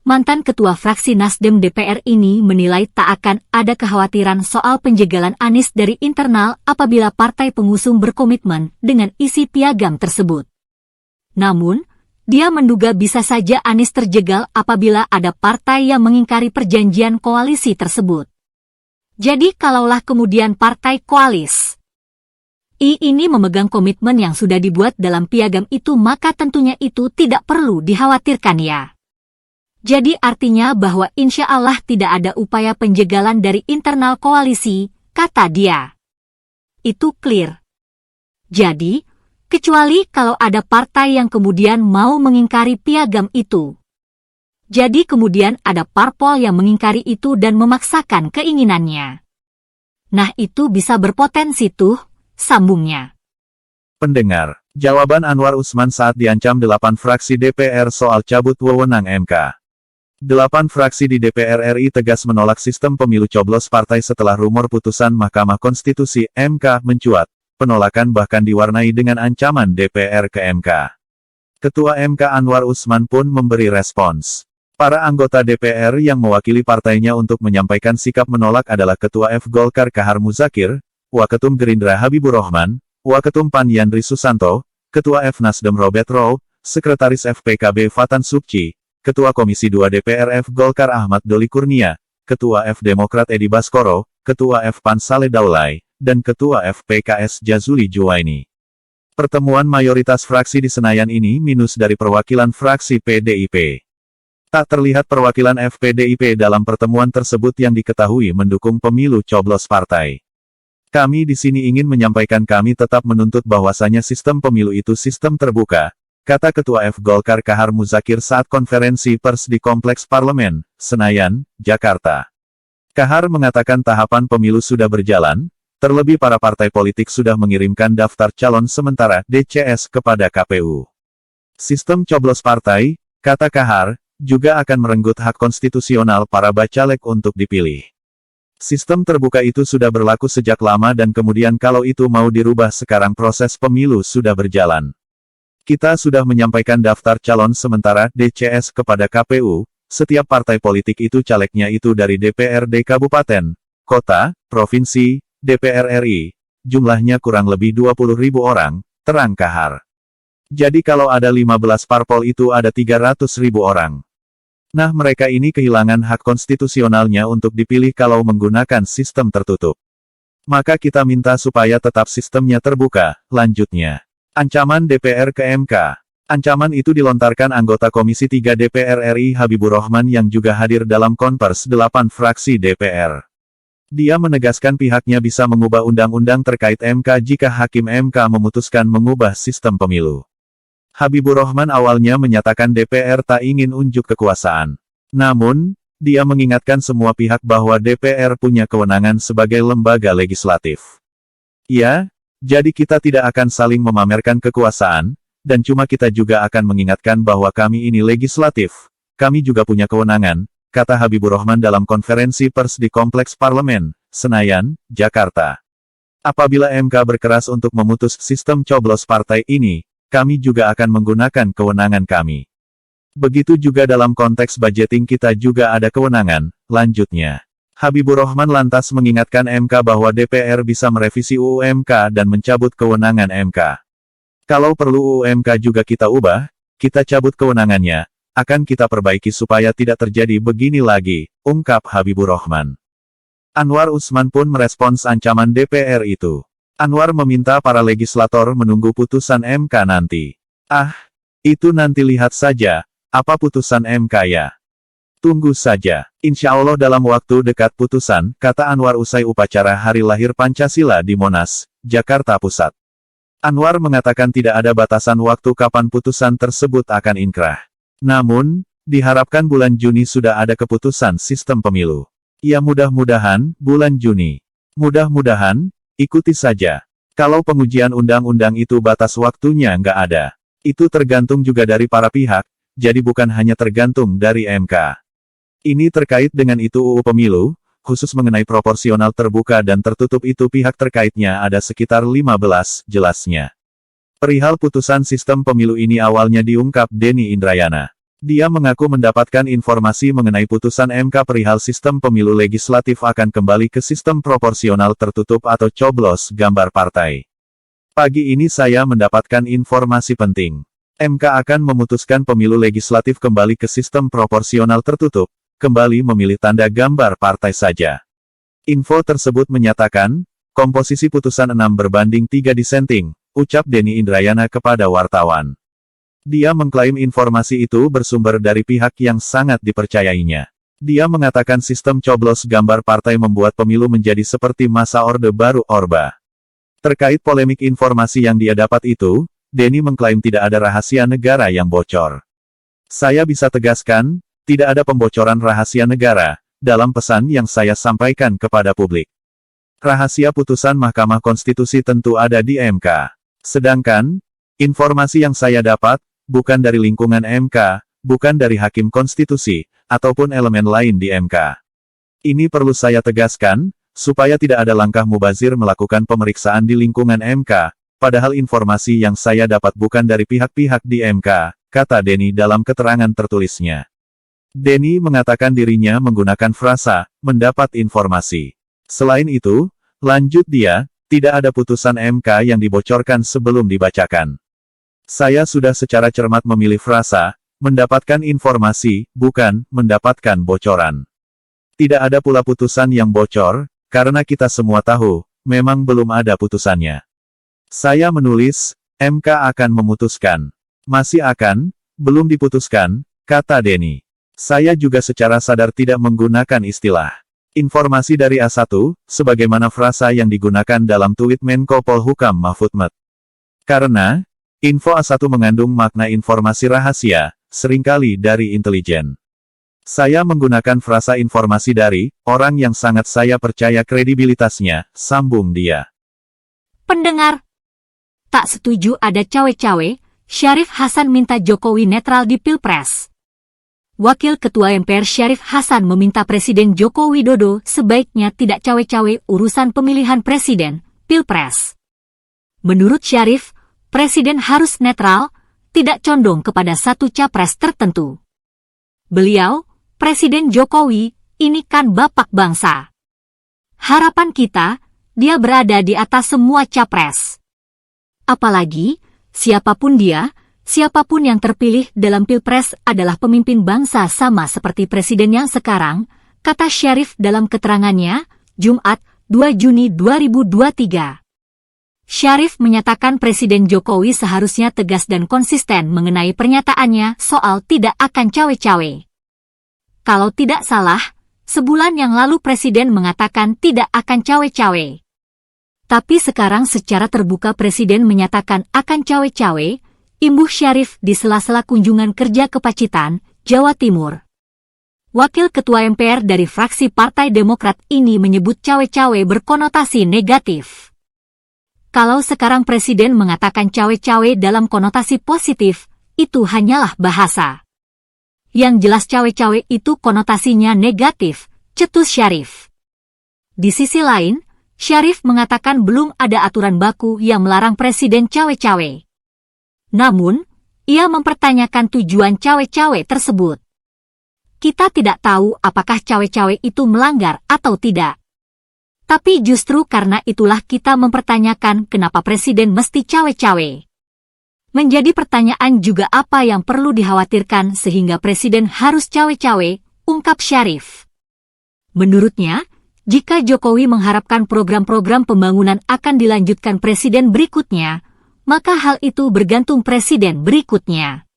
Mantan Ketua Fraksi Nasdem DPR ini menilai tak akan ada kekhawatiran soal penjagalan Anies dari internal apabila partai pengusung berkomitmen dengan isi piagam tersebut. Namun, dia menduga bisa saja Anies terjegal apabila ada partai yang mengingkari perjanjian koalisi tersebut. Jadi kalaulah kemudian partai koalis ini memegang komitmen yang sudah dibuat dalam piagam itu maka tentunya itu tidak perlu dikhawatirkan ya. Jadi artinya bahwa insya Allah tidak ada upaya penjagalan dari internal koalisi, kata dia. Itu clear. Jadi, kecuali kalau ada partai yang kemudian mau mengingkari piagam itu. Jadi kemudian ada parpol yang mengingkari itu dan memaksakan keinginannya. Nah itu bisa berpotensi tuh, sambungnya. Pendengar, jawaban Anwar Usman saat diancam 8 fraksi DPR soal cabut wewenang MK. 8 fraksi di DPR RI tegas menolak sistem pemilu coblos partai setelah rumor putusan Mahkamah Konstitusi (MK) mencuat. Penolakan bahkan diwarnai dengan ancaman DPR ke MK. Ketua MK Anwar Usman pun memberi respons. Para anggota DPR yang mewakili partainya untuk menyampaikan sikap menolak adalah Ketua F Golkar Kahar Muzakir, Waketum Gerindra Habibur Rahman, Waketum PAN Yandri Susanto, Ketua F Nasdem Robert Rowe, Sekretaris FPKB Fatan Subci, Ketua Komisi 2 DPR F Golkar Ahmad Doli Kurnia, Ketua F Demokrat Edi Baskoro, Ketua F PAN Saleh Daulay, dan Ketua F PKS Jazuli Juwaini. Pertemuan mayoritas fraksi di Senayan ini minus dari perwakilan fraksi PDIP. Tak terlihat perwakilan FPDIP dalam pertemuan tersebut yang diketahui mendukung pemilu coblos partai. Kami di sini ingin menyampaikan kami tetap menuntut bahwasanya sistem pemilu itu sistem terbuka, kata Ketua F Golkar Kahar Muzakir saat konferensi pers di Kompleks Parlemen, Senayan, Jakarta. Kahar mengatakan tahapan pemilu sudah berjalan, terlebih para partai politik sudah mengirimkan daftar calon sementara DCS kepada KPU. Sistem coblos partai, kata Kahar, juga akan merenggut hak konstitusional para bacalek untuk dipilih. Sistem terbuka itu sudah berlaku sejak lama dan kemudian kalau itu mau dirubah sekarang proses pemilu sudah berjalan. Kita sudah menyampaikan daftar calon sementara DCS kepada KPU, setiap partai politik itu calegnya itu dari DPRD Kabupaten, Kota, Provinsi, DPR RI, jumlahnya kurang lebih 20.000 orang, terang kahar. Jadi kalau ada 15 parpol itu ada 300.000 orang. Nah mereka ini kehilangan hak konstitusionalnya untuk dipilih kalau menggunakan sistem tertutup. Maka kita minta supaya tetap sistemnya terbuka, lanjutnya. Ancaman DPR ke MK. Ancaman itu dilontarkan anggota Komisi 3 DPR RI Habibur Rahman yang juga hadir dalam konvers 8 fraksi DPR. Dia menegaskan pihaknya bisa mengubah undang-undang terkait MK jika Hakim MK memutuskan mengubah sistem pemilu. Habibur Rahman awalnya menyatakan DPR tak ingin unjuk kekuasaan. Namun, dia mengingatkan semua pihak bahwa DPR punya kewenangan sebagai lembaga legislatif. Ya, jadi kita tidak akan saling memamerkan kekuasaan, dan cuma kita juga akan mengingatkan bahwa kami ini legislatif, kami juga punya kewenangan, kata Habibur Rahman dalam konferensi pers di Kompleks Parlemen, Senayan, Jakarta. Apabila MK berkeras untuk memutus sistem coblos partai ini, kami juga akan menggunakan kewenangan kami. Begitu juga dalam konteks budgeting kita juga ada kewenangan, lanjutnya. Habibur Rahman lantas mengingatkan MK bahwa DPR bisa merevisi UU MK dan mencabut kewenangan MK. Kalau perlu UU MK juga kita ubah, kita cabut kewenangannya, akan kita perbaiki supaya tidak terjadi begini lagi, ungkap Habibur Rahman. Anwar Usman pun merespons ancaman DPR itu. Anwar meminta para legislator menunggu putusan MK nanti. Itu nanti lihat saja. Apa putusan MK ya? Tunggu saja. Insya Allah dalam waktu dekat putusan, kata Anwar usai upacara Hari Lahir Pancasila di Monas, Jakarta Pusat. Anwar mengatakan tidak ada batasan waktu kapan putusan tersebut akan inkrah. Namun, diharapkan bulan Juni sudah ada keputusan sistem pemilu. Ya mudah-mudahan, bulan Juni. Mudah-mudahan, ikuti saja. Kalau pengujian undang-undang itu batas waktunya nggak ada. Itu tergantung juga dari para pihak. Jadi bukan hanya tergantung dari MK. Ini terkait dengan itu UU Pemilu, khusus mengenai proporsional terbuka dan tertutup itu pihak terkaitnya ada sekitar 15, jelasnya. Perihal putusan sistem pemilu ini awalnya diungkap Denny Indrayana. Dia mengaku mendapatkan informasi mengenai putusan MK perihal sistem pemilu legislatif akan kembali ke sistem proporsional tertutup atau coblos gambar partai. Pagi ini saya mendapatkan informasi penting. MK akan memutuskan pemilu legislatif kembali ke sistem proporsional tertutup, kembali memilih tanda gambar partai saja. Info tersebut menyatakan, komposisi putusan 6/3 dissenting, ucap Denny Indrayana kepada wartawan. Dia mengklaim informasi itu bersumber dari pihak yang sangat dipercayainya. Dia mengatakan sistem coblos gambar partai membuat pemilu menjadi seperti masa Orde Baru Orba. Terkait polemik informasi yang dia dapat itu, Denny mengklaim tidak ada rahasia negara yang bocor. Saya bisa tegaskan, tidak ada pembocoran rahasia negara, dalam pesan yang saya sampaikan kepada publik. Rahasia putusan Mahkamah Konstitusi tentu ada di MK. Sedangkan, informasi yang saya dapat, bukan dari lingkungan MK, bukan dari Hakim Konstitusi, ataupun elemen lain di MK. Ini perlu saya tegaskan, supaya tidak ada langkah mubazir melakukan pemeriksaan di lingkungan MK, padahal informasi yang saya dapat bukan dari pihak-pihak di MK, kata Denny dalam keterangan tertulisnya. Denny mengatakan dirinya menggunakan frasa, mendapat informasi. Selain itu, lanjut dia, tidak ada putusan MK yang dibocorkan sebelum dibacakan. Saya sudah secara cermat memilih frasa, mendapatkan informasi, bukan, mendapatkan bocoran. Tidak ada pula putusan yang bocor, karena kita semua tahu, memang belum ada putusannya. Saya menulis, MK akan memutuskan. Masih akan, belum diputuskan, kata Denny. Saya juga secara sadar tidak menggunakan istilah informasi dari A1, sebagaimana frasa yang digunakan dalam tweet Menko Polhukam Mahfud MD. Karena, info A1 mengandung makna informasi rahasia, seringkali dari intelijen. Saya menggunakan frasa informasi dari orang yang sangat saya percaya kredibilitasnya, sambung dia. Pendengar, tak setuju ada cawe-cawe, Syarif Hasan minta Jokowi netral di Pilpres. Wakil Ketua MPR Syarif Hasan meminta Presiden Joko Widodo sebaiknya tidak cawe-cawe urusan pemilihan presiden, Pilpres. Menurut Syarif, Presiden harus netral, tidak condong kepada satu capres tertentu. Beliau, Presiden Jokowi, ini kan bapak bangsa. Harapan kita, dia berada di atas semua capres. Apalagi, siapapun dia, siapapun yang terpilih dalam Pilpres adalah pemimpin bangsa sama seperti presiden yang sekarang, kata Syarif dalam keterangannya, Jumat, 2 Juni 2023. Syarif menyatakan Presiden Jokowi seharusnya tegas dan konsisten mengenai pernyataannya soal tidak akan cawe-cawe. Kalau tidak salah, sebulan yang lalu Presiden mengatakan tidak akan cawe-cawe. Tapi sekarang secara terbuka Presiden menyatakan akan cawe-cawe, imbuh Syarif di sela-sela kunjungan kerja ke Pacitan, Jawa Timur. Wakil Ketua MPR dari fraksi Partai Demokrat ini menyebut cawe-cawe berkonotasi negatif. Kalau sekarang Presiden mengatakan cawe-cawe dalam konotasi positif, itu hanyalah bahasa. Yang jelas cawe-cawe itu konotasinya negatif, cetus Syarif. Di sisi lain, Syarif mengatakan belum ada aturan baku yang melarang Presiden cawe-cawe. Namun, ia mempertanyakan tujuan cawe-cawe tersebut. Kita tidak tahu apakah cawe-cawe itu melanggar atau tidak. Tapi justru karena itulah kita mempertanyakan kenapa Presiden mesti cawe-cawe. Menjadi pertanyaan juga apa yang perlu dikhawatirkan sehingga Presiden harus cawe-cawe, ungkap Syarif. Menurutnya, jika Jokowi mengharapkan program-program pembangunan akan dilanjutkan Presiden berikutnya, maka hal itu bergantung Presiden berikutnya.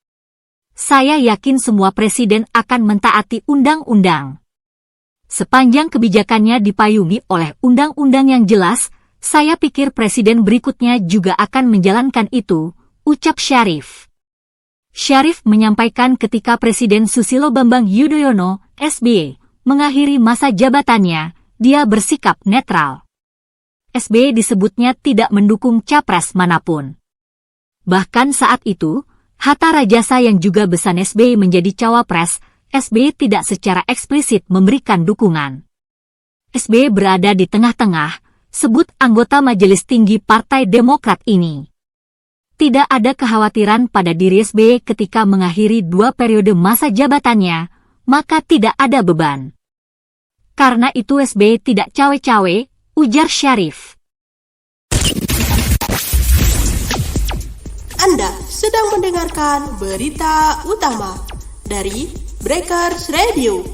Saya yakin semua Presiden akan mentaati undang-undang. Sepanjang kebijakannya dipayungi oleh undang-undang yang jelas, saya pikir Presiden berikutnya juga akan menjalankan itu, ucap Syarif. Syarif menyampaikan ketika Presiden Susilo Bambang Yudhoyono, SBY, mengakhiri masa jabatannya, dia bersikap netral. SBY disebutnya tidak mendukung capres manapun. Bahkan saat itu, Hatta Rajasa yang juga besan SBY menjadi cawapres, SBY tidak secara eksplisit memberikan dukungan. SBY berada di tengah-tengah, sebut anggota Majelis Tinggi Partai Demokrat ini. Tidak ada kekhawatiran pada diri SBY ketika mengakhiri 2 periode masa jabatannya, maka tidak ada beban. Karena itu SBY tidak cawe-cawe, ujar Syarif. Anda sedang mendengarkan berita utama dari Breakers Radio.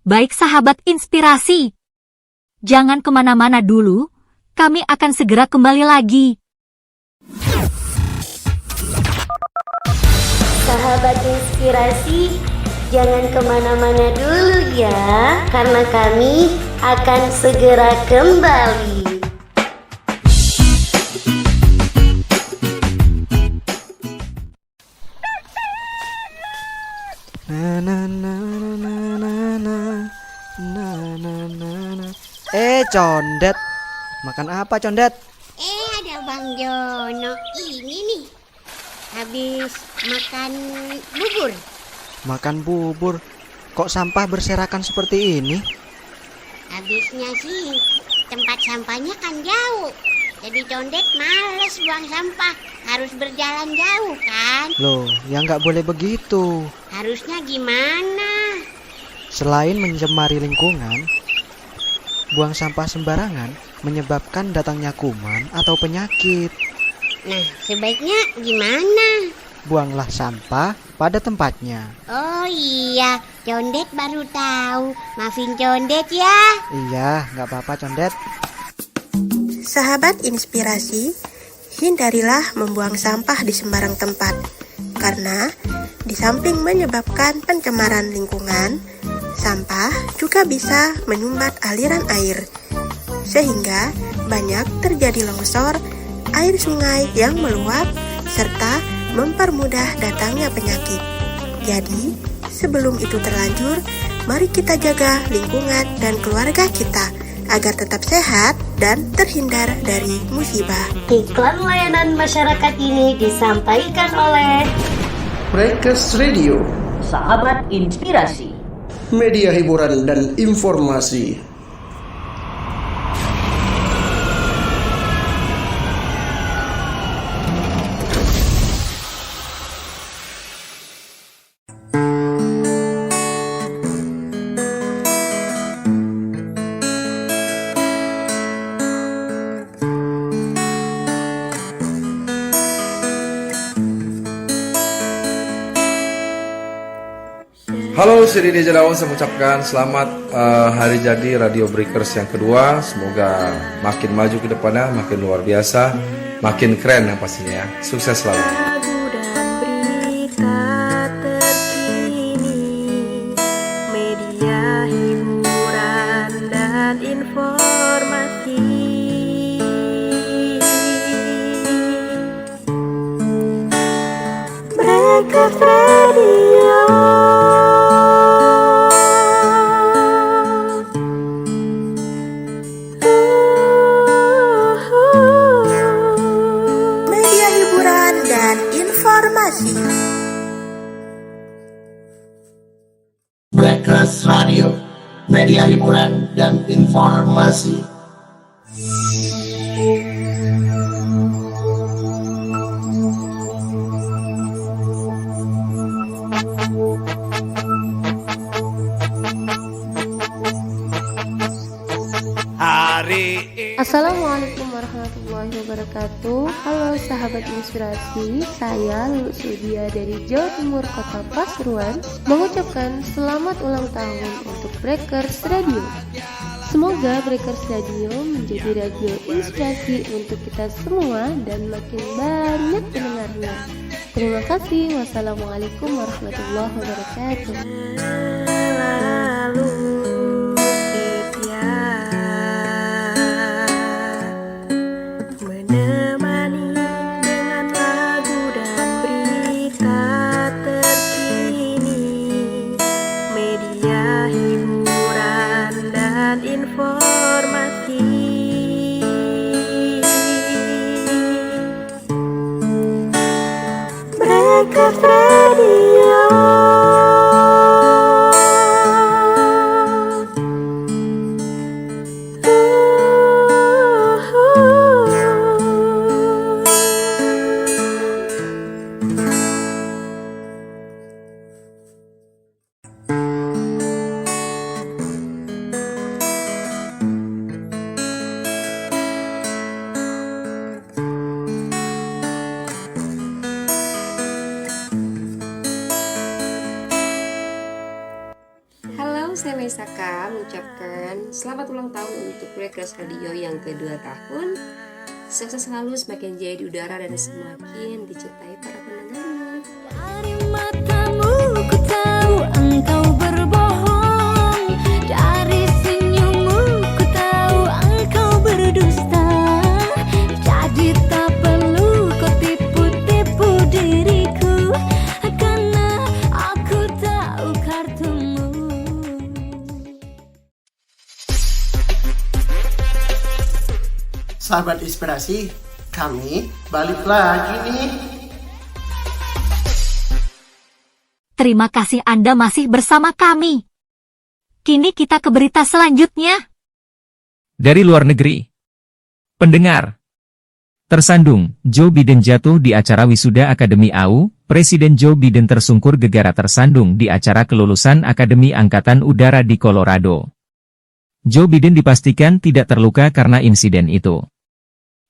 Baik sahabat inspirasi. Jangan kemana-mana dulu, kami akan segera kembali lagi. Sahabat inspirasi, jangan kemana-mana dulu ya, karena kami akan segera kembali. Condet, makan apa Condet? Ada Bang Jono, ini nih, habis makan bubur. Makan bubur? Kok sampah berserakan seperti ini? Habisnya sih, tempat sampahnya kan jauh. Jadi Condet males buang sampah, harus berjalan jauh kan? Loh, ya nggak boleh begitu. Harusnya gimana? Selain mencemari lingkungan, buang sampah sembarangan menyebabkan datangnya kuman atau penyakit. Nah, sebaiknya gimana? Buanglah sampah pada tempatnya. Oh iya, Condet baru tahu. Maafin Condet ya. Iya, nggak apa-apa Condet. Sahabat inspirasi, hindarilah membuang sampah di sembarang tempat. Karena di samping menyebabkan pencemaran lingkungan, sampah juga bisa menyumbat aliran air, sehingga banyak terjadi longsor, air sungai yang meluap, serta mempermudah datangnya penyakit. Jadi, sebelum itu terlanjur, mari kita jaga lingkungan dan keluarga kita agar tetap sehat dan terhindar dari musibah. Iklan layanan masyarakat ini disampaikan oleh Breakers Radio Sahabat Inspirasi, media hiburan dan informasi. Halo, saya Dede Jadawan, saya mengucapkan selamat hari jadi Radio Breakers yang kedua. Semoga makin maju ke depannya, makin luar biasa, makin keren yang pastinya ya. Sukses selalu. Lagu dan berita terkini, media hiburan dan informasi. Breakers Radio. Breakers Radio, media hiburan dan informasi. Assalamualaikum warahmatullahi wabarakatuh. Halo sahabat inspirasi, saya Lulu Sudia dari Jawa Timur Kota Pasuruan mengucapkan selamat ulang tahun untuk Breakers Radio. Semoga Breakers Radio menjadi radio inspirasi untuk kita semua dan makin banyak pendengarnya. Terima kasih. Wassalamualaikum warahmatullahi wabarakatuh. Breakers Radio. Saya Maisaka mengucapkan selamat ulang tahun untuk Breakers Radio yang kedua tahun. Sukses selalu, semakin jaya di udara dan semakin dicintai para pendengarnya. Dari matamu ku tahu engkau berbohong, dari senyummu ku tahu engkau berdusta. Jadi tak perlu kau tipu-tipu diriku, karena aku tahu kartumu. Sahabat inspirasi, kami balik lagi nih. Terima kasih Anda masih bersama kami. Kini kita ke berita selanjutnya. Dari luar negeri. Pendengar. Tersandung, Joe Biden jatuh di acara wisuda Akademi AU. Presiden Joe Biden tersungkur gegara tersandung di acara kelulusan Akademi Angkatan Udara di Colorado. Joe Biden dipastikan tidak terluka karena insiden itu.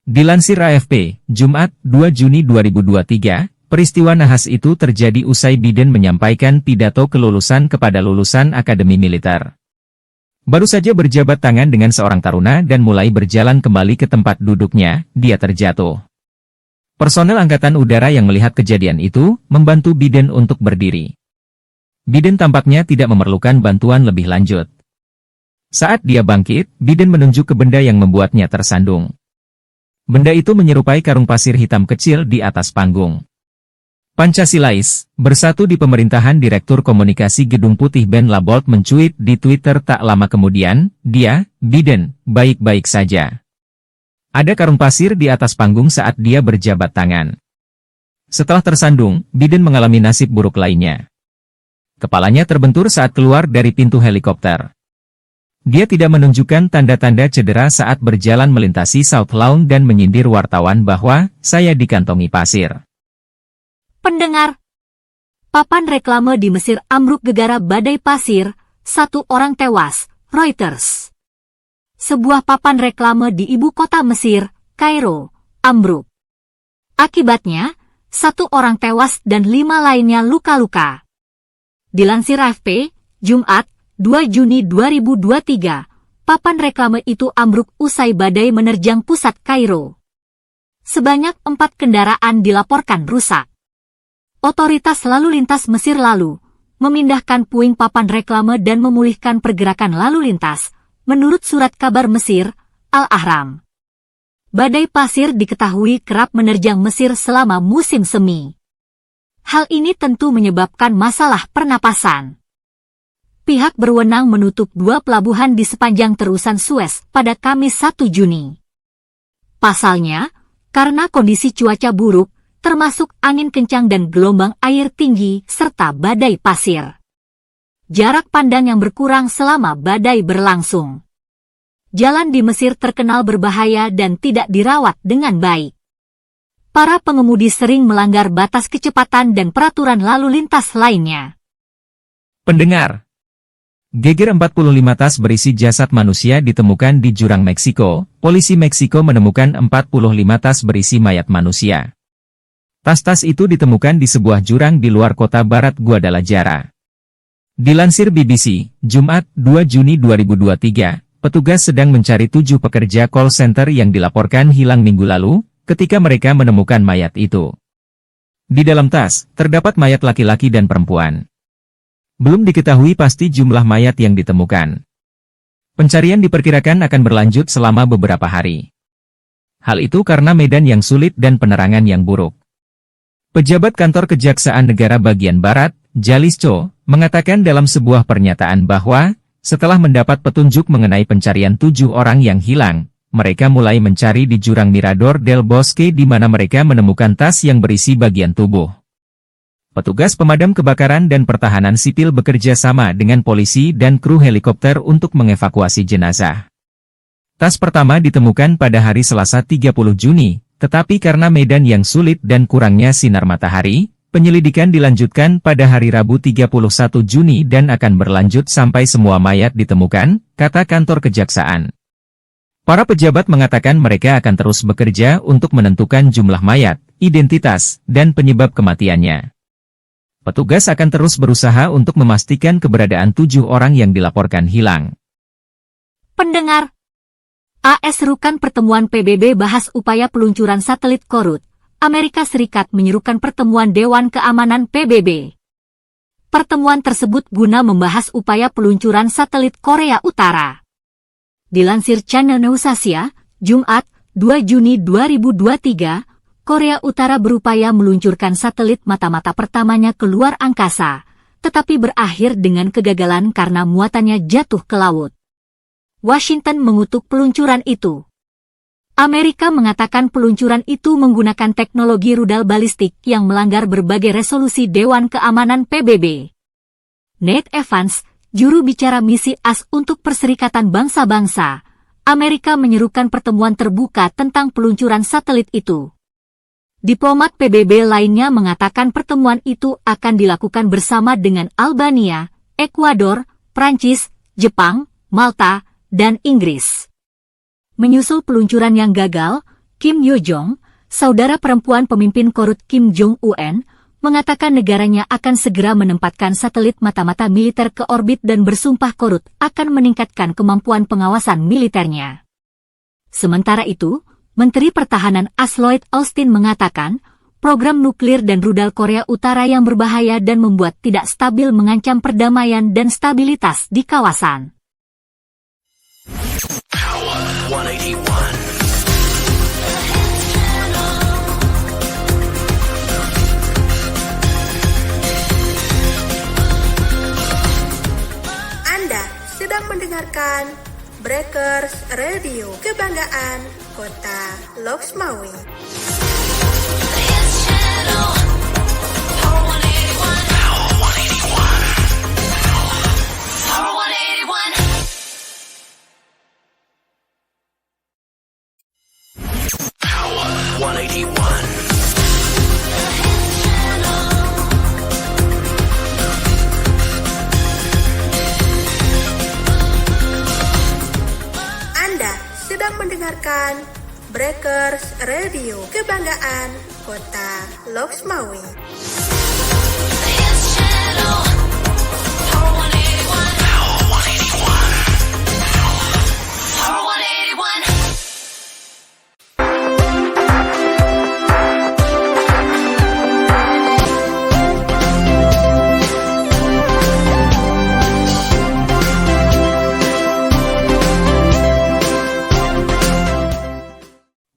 Dilansir AFP, Jumat, 2 Juni 2023, peristiwa nahas itu terjadi usai Biden menyampaikan pidato kelulusan kepada lulusan Akademi Militer. Baru saja berjabat tangan dengan seorang taruna dan mulai berjalan kembali ke tempat duduknya, dia terjatuh. Personel Angkatan Udara yang melihat kejadian itu, membantu Biden untuk berdiri. Biden tampaknya tidak memerlukan bantuan lebih lanjut. Saat dia bangkit, Biden menunjuk ke benda yang membuatnya tersandung. Benda itu menyerupai karung pasir hitam kecil di atas panggung. Pancasilais, bersatu di pemerintahan Direktur Komunikasi Gedung Putih Ben Labolt mencuit di Twitter tak lama kemudian, dia, Biden, baik-baik saja. Ada karung pasir di atas panggung saat dia berjabat tangan. Setelah tersandung, Biden mengalami nasib buruk lainnya. Kepalanya terbentur saat keluar dari pintu helikopter. Dia tidak menunjukkan tanda-tanda cedera saat berjalan melintasi South Lawn dan menyindir wartawan bahwa saya dikantongi pasir. Pendengar, papan reklame di Mesir ambruk gegara badai pasir, 1 orang tewas, Reuters. Sebuah papan reklame di ibu kota Mesir, Kairo, ambruk. Akibatnya, 1 orang tewas dan 5 lainnya luka-luka. Dilansir AFP, Jumat, 2 Juni 2023, papan reklame itu ambruk usai badai menerjang pusat Kairo. Sebanyak 4 kendaraan dilaporkan rusak. Otoritas lalu lintas Mesir lalu memindahkan puing papan reklame dan memulihkan pergerakan lalu lintas, menurut surat kabar Mesir, Al-Ahram. Badai pasir diketahui kerap menerjang Mesir selama musim semi. Hal ini tentu menyebabkan masalah pernapasan. Pihak berwenang menutup 2 pelabuhan di sepanjang terusan Suez pada Kamis 1 Juni. Pasalnya, karena kondisi cuaca buruk, termasuk angin kencang dan gelombang air tinggi serta badai pasir. Jarak pandang yang berkurang selama badai berlangsung. Jalan di Mesir terkenal berbahaya dan tidak dirawat dengan baik. Para pengemudi sering melanggar batas kecepatan dan peraturan lalu lintas lainnya. Pendengar, geger 45 tas berisi jasad manusia ditemukan di jurang Meksiko. Polisi Meksiko menemukan 45 tas berisi mayat manusia. Tas-tas itu ditemukan di sebuah jurang di luar kota barat Guadalajara. Dilansir BBC, Jumat, 2 Juni 2023, petugas sedang mencari 7 pekerja call center yang dilaporkan hilang minggu lalu, ketika mereka menemukan mayat itu. Di dalam tas, terdapat mayat laki-laki dan perempuan. Belum diketahui pasti jumlah mayat yang ditemukan. Pencarian diperkirakan akan berlanjut selama beberapa hari. Hal itu karena medan yang sulit dan penerangan yang buruk. Pejabat kantor Kejaksaan Negara Bagian Barat, Jalisco, mengatakan dalam sebuah pernyataan bahwa, setelah mendapat petunjuk mengenai pencarian 7 orang yang hilang, mereka mulai mencari di jurang Mirador del Bosque di mana mereka menemukan tas yang berisi bagian tubuh. Petugas pemadam kebakaran dan pertahanan sipil bekerja sama dengan polisi dan kru helikopter untuk mengevakuasi jenazah. Tas pertama ditemukan pada hari Selasa 30 Juni, tetapi karena medan yang sulit dan kurangnya sinar matahari, penyelidikan dilanjutkan pada hari Rabu 31 Juni dan akan berlanjut sampai semua mayat ditemukan, kata kantor kejaksaan. Para pejabat mengatakan mereka akan terus bekerja untuk menentukan jumlah mayat, identitas, dan penyebab kematiannya. Petugas akan terus berusaha untuk memastikan keberadaan 7 orang yang dilaporkan hilang. Pendengar, AS serukan pertemuan PBB bahas upaya peluncuran satelit Korut. Amerika Serikat menyerukan pertemuan Dewan Keamanan PBB. Pertemuan tersebut guna membahas upaya peluncuran satelit Korea Utara. Dilansir Channel News Asia, Jumat, 2 Juni 2023, Korea Utara berupaya meluncurkan satelit mata-mata pertamanya ke luar angkasa, tetapi berakhir dengan kegagalan karena muatannya jatuh ke laut. Washington mengutuk peluncuran itu. Amerika mengatakan peluncuran itu menggunakan teknologi rudal balistik yang melanggar berbagai resolusi Dewan Keamanan PBB. Nate Evans, juru bicara misi AS untuk Perserikatan Bangsa-Bangsa, Amerika menyerukan pertemuan terbuka tentang peluncuran satelit itu. Diplomat PBB lainnya mengatakan pertemuan itu akan dilakukan bersama dengan Albania, Ekuador, Prancis, Jepang, Malta, dan Inggris. Menyusul peluncuran yang gagal, Kim Yo-jong, saudara perempuan pemimpin Korut Kim Jong-un, mengatakan negaranya akan segera menempatkan satelit mata-mata militer ke orbit dan bersumpah Korut akan meningkatkan kemampuan pengawasan militernya. Sementara itu, Menteri Pertahanan AS Lloyd Austin mengatakan, program nuklir dan rudal Korea Utara yang berbahaya dan membuat tidak stabil mengancam perdamaian dan stabilitas di kawasan. Anda sedang mendengarkan Breakers Radio, kebanggaan Kota Loksmawe. mendengarkan Breakers Radio, kebanggaan Kota Loksmawe.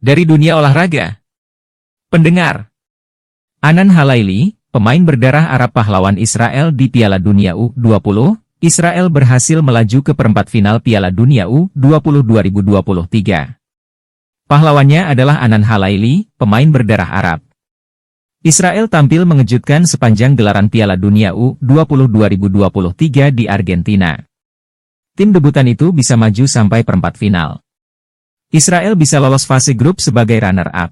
Dari dunia olahraga. Pendengar. Anan Halaili, pemain berdarah Arab pahlawan Israel di Piala Dunia U20, Israel berhasil melaju ke perempat final Piala Dunia U20 2023. Pahlawannya adalah Anan Halaili, pemain berdarah Arab. Israel tampil mengejutkan sepanjang gelaran Piala Dunia U20 2023 di Argentina. Tim debutan itu bisa maju sampai perempat final. Israel bisa lolos fase grup sebagai runner-up.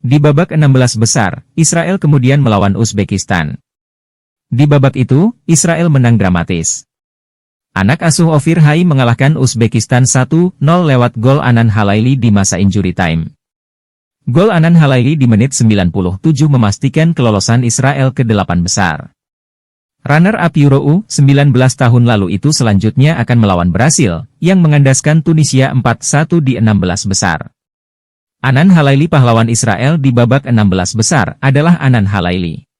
Di babak 16 besar, Israel kemudian melawan Uzbekistan. Di babak itu, Israel menang dramatis. Anak asuh Ofir Hai mengalahkan Uzbekistan 1-0 lewat gol Anan Halaili di masa injury time. Gol Anan Halaili di menit 97 memastikan kelolosan Israel ke 8 besar. Runner-up Euro U19 tahun lalu itu selanjutnya akan melawan Brasil, yang mengandaskan Tunisia 4-1 di 16 besar. Anan Halaili pahlawan Israel di babak 16 besar adalah Anan Halaili.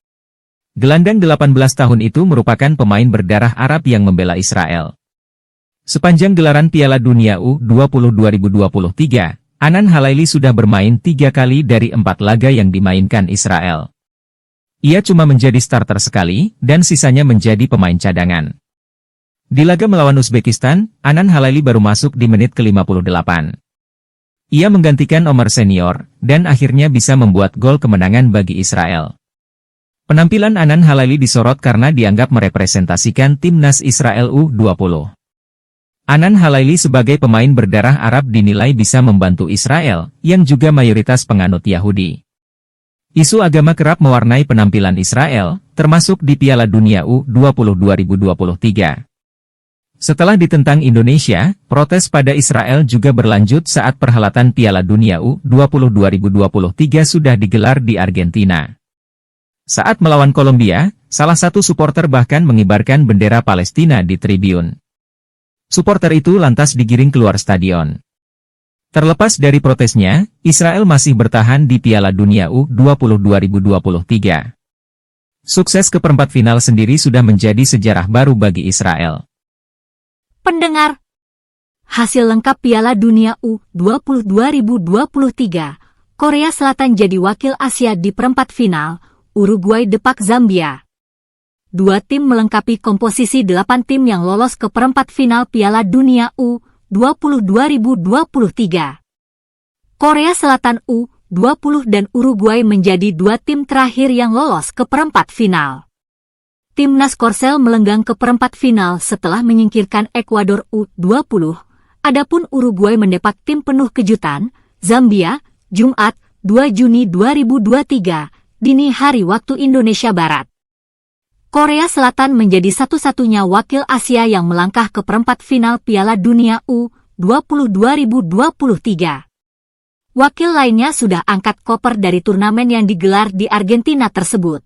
Gelandang 18 tahun itu merupakan pemain berdarah Arab yang membela Israel. Sepanjang gelaran Piala Dunia U20 2023, Anan Halaili sudah bermain 3 kali dari 4 laga yang dimainkan Israel. Ia cuma menjadi starter sekali, dan sisanya menjadi pemain cadangan. Di laga melawan Uzbekistan, Anan Halaili baru masuk di menit ke-58. Ia menggantikan Omar Senior, dan akhirnya bisa membuat gol kemenangan bagi Israel. Penampilan Anan Halaili disorot karena dianggap merepresentasikan timnas Israel U20. Anan Halaili sebagai pemain berdarah Arab dinilai bisa membantu Israel, yang juga mayoritas penganut Yahudi. Isu agama kerap mewarnai penampilan Israel, termasuk di Piala Dunia U20 2023. Setelah ditentang Indonesia, protes pada Israel juga berlanjut saat perhelatan Piala Dunia U20 2023 sudah digelar di Argentina. Saat melawan Kolombia, salah satu supporter bahkan mengibarkan bendera Palestina di tribun. Supporter itu lantas digiring keluar stadion. Terlepas dari protesnya, Israel masih bertahan di Piala Dunia U20 2023. Sukses ke perempat final sendiri sudah menjadi sejarah baru bagi Israel. Pendengar, hasil lengkap Piala Dunia U20 2023, Korea Selatan jadi wakil Asia di perempat final, Uruguay depak Zambia. 2 tim melengkapi komposisi 8 tim yang lolos ke perempat final Piala Dunia U20 2023. Korea Selatan U20 dan Uruguay menjadi 2 tim terakhir yang lolos ke perempat final. Timnas Korsel melenggang ke perempat final setelah menyingkirkan Ekuador U20, adapun Uruguay mendepak tim penuh kejutan, Zambia, Jumat, 2 Juni 2023, dini hari waktu Indonesia Barat. Korea Selatan menjadi satu-satunya wakil Asia yang melangkah ke perempat final Piala Dunia U20 2023. Wakil lainnya sudah angkat koper dari turnamen yang digelar di Argentina tersebut.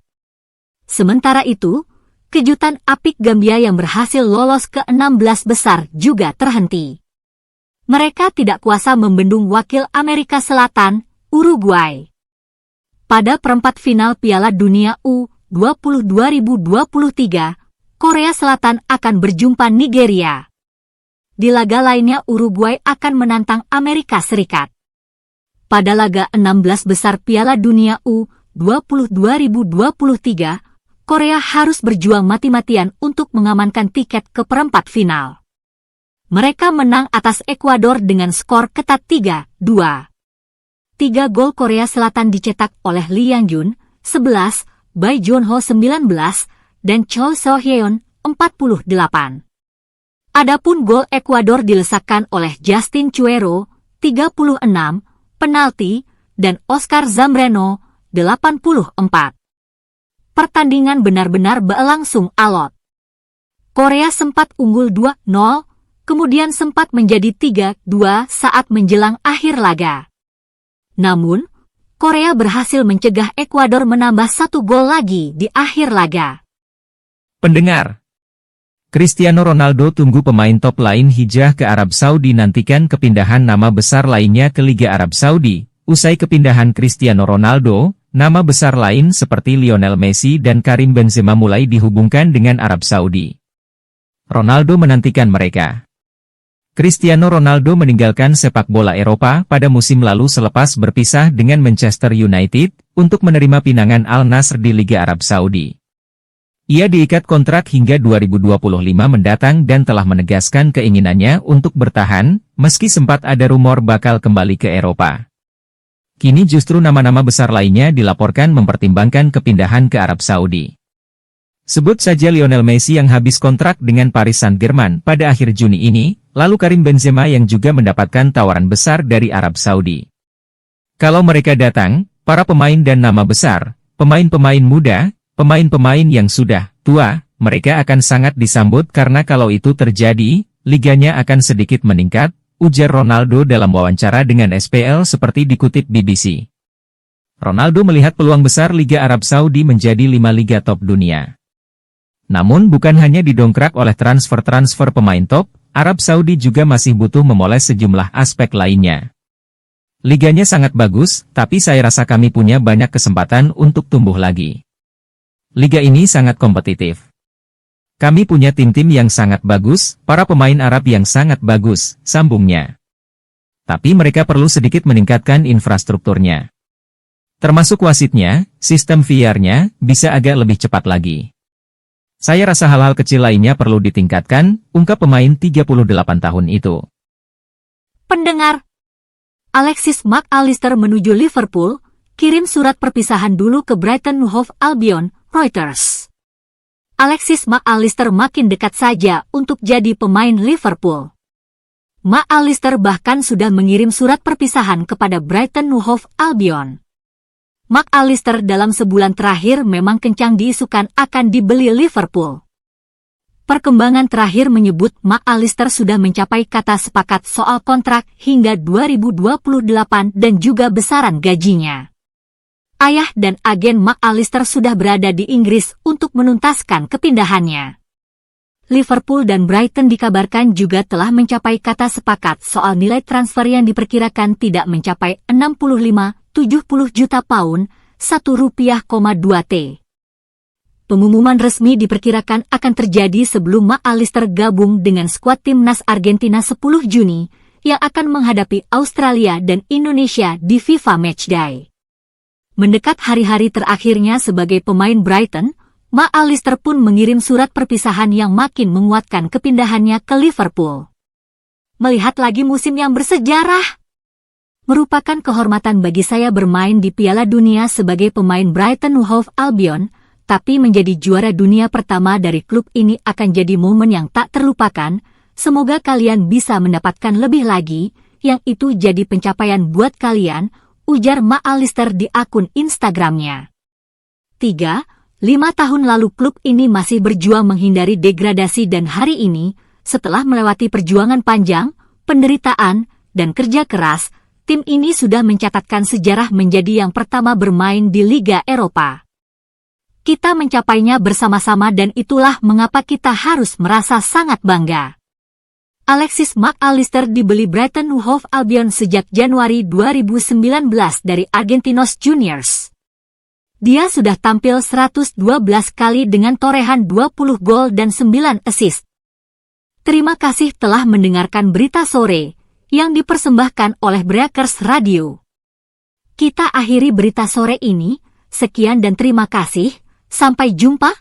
Sementara itu, kejutan apik Gambia yang berhasil lolos ke 16 besar juga terhenti. Mereka tidak kuasa membendung wakil Amerika Selatan, Uruguay. Pada perempat final Piala Dunia U20 2023, Korea Selatan akan berjumpa Nigeria. Di laga lainnya Uruguay akan menantang Amerika Serikat. Pada laga 16 besar Piala Dunia U20 2023, Korea harus berjuang mati-matian untuk mengamankan tiket ke perempat final. Mereka menang atas Ekuador dengan skor ketat 3-2. 3 gol Korea Selatan dicetak oleh Lee Yang-jun, 11, Bae Joon-ho 19, dan Cho So-hyeon 48. Adapun gol Ekuador dilesakkan oleh Justin Chuero 36, penalti, dan Oscar Zambrano 84. Pertandingan benar-benar berlangsung alot. Korea sempat unggul 2-0, kemudian sempat menjadi 3-2 saat menjelang akhir laga. Namun, Korea berhasil mencegah Ekuador menambah 1 gol lagi di akhir laga. Pendengar, Cristiano Ronaldo tunggu pemain top lain hijrah ke Arab Saudi, nantikan kepindahan nama besar lainnya ke Liga Arab Saudi. Usai kepindahan Cristiano Ronaldo, nama besar lain seperti Lionel Messi dan Karim Benzema mulai dihubungkan dengan Arab Saudi. Ronaldo menantikan mereka. Cristiano Ronaldo meninggalkan sepak bola Eropa pada musim lalu selepas berpisah dengan Manchester United untuk menerima pinangan Al Nassr di Liga Arab Saudi. Ia diikat kontrak hingga 2025 mendatang dan telah menegaskan keinginannya untuk bertahan, meski sempat ada rumor bakal kembali ke Eropa. Kini justru nama-nama besar lainnya dilaporkan mempertimbangkan kepindahan ke Arab Saudi. Sebut saja Lionel Messi yang habis kontrak dengan Paris Saint-Germain pada akhir Juni ini, lalu Karim Benzema yang juga mendapatkan tawaran besar dari Arab Saudi. Kalau mereka datang, para pemain dan nama besar, pemain-pemain muda, pemain-pemain yang sudah tua, mereka akan sangat disambut karena kalau itu terjadi, liganya akan sedikit meningkat, ujar Ronaldo dalam wawancara dengan SPL seperti dikutip BBC. Ronaldo melihat peluang besar Liga Arab Saudi menjadi 5 liga top dunia. Namun bukan hanya didongkrak oleh transfer-transfer pemain top, Arab Saudi juga masih butuh memoles sejumlah aspek lainnya. Liganya sangat bagus, tapi saya rasa kami punya banyak kesempatan untuk tumbuh lagi. Liga ini sangat kompetitif. Kami punya tim-tim yang sangat bagus, para pemain Arab yang sangat bagus, sambungnya. Tapi mereka perlu sedikit meningkatkan infrastrukturnya. Termasuk wasitnya, sistem VR-nya, bisa agak lebih cepat lagi. Saya rasa hal-hal kecil lainnya perlu ditingkatkan, ungkap pemain 38 tahun itu. Pendengar, Alexis Mac Allister menuju Liverpool, kirim surat perpisahan dulu ke Brighton Hove Albion, Reuters. Alexis Mac Allister makin dekat saja untuk jadi pemain Liverpool. Mac Allister bahkan sudah mengirim surat perpisahan kepada Brighton Hove Albion. Mac Allister dalam sebulan terakhir memang kencang diisukan akan dibeli Liverpool. Perkembangan terakhir menyebut Mac Allister sudah mencapai kata sepakat soal kontrak hingga 2028 dan juga besaran gajinya. Ayah dan agen Mac Allister sudah berada di Inggris untuk menuntaskan kepindahannya. Liverpool dan Brighton dikabarkan juga telah mencapai kata sepakat soal nilai transfer yang diperkirakan tidak mencapai 65-70 juta pound, $1,2 T. Pengumuman resmi diperkirakan akan terjadi sebelum Mac Allister gabung dengan skuad timnas Argentina 10 Juni, yang akan menghadapi Australia dan Indonesia di FIFA Matchday. Mendekat hari-hari terakhirnya sebagai pemain Brighton, Mac Allister pun mengirim surat perpisahan yang makin menguatkan kepindahannya ke Liverpool. Melihat lagi musim yang bersejarah. Merupakan kehormatan bagi saya bermain di Piala Dunia sebagai pemain Brighton Hove Albion, tapi menjadi juara dunia pertama dari klub ini akan jadi momen yang tak terlupakan. Semoga kalian bisa mendapatkan lebih lagi, yang itu jadi pencapaian buat kalian, ujar Mac Allister di akun Instagramnya. 5 tahun lalu klub ini masih berjuang menghindari degradasi dan hari ini, setelah melewati perjuangan panjang, penderitaan, dan kerja keras, tim ini sudah mencatatkan sejarah menjadi yang pertama bermain di Liga Eropa. Kita mencapainya bersama-sama dan itulah mengapa kita harus merasa sangat bangga. Alexis Mac Allister dibeli Brighton Hove Albion sejak Januari 2019 dari Argentinos Juniors. Dia sudah tampil 112 kali dengan torehan 20 gol dan 9 assist. Terima kasih telah mendengarkan berita sore yang dipersembahkan oleh Breakers Radio. Kita akhiri berita sore ini, sekian dan terima kasih, sampai jumpa.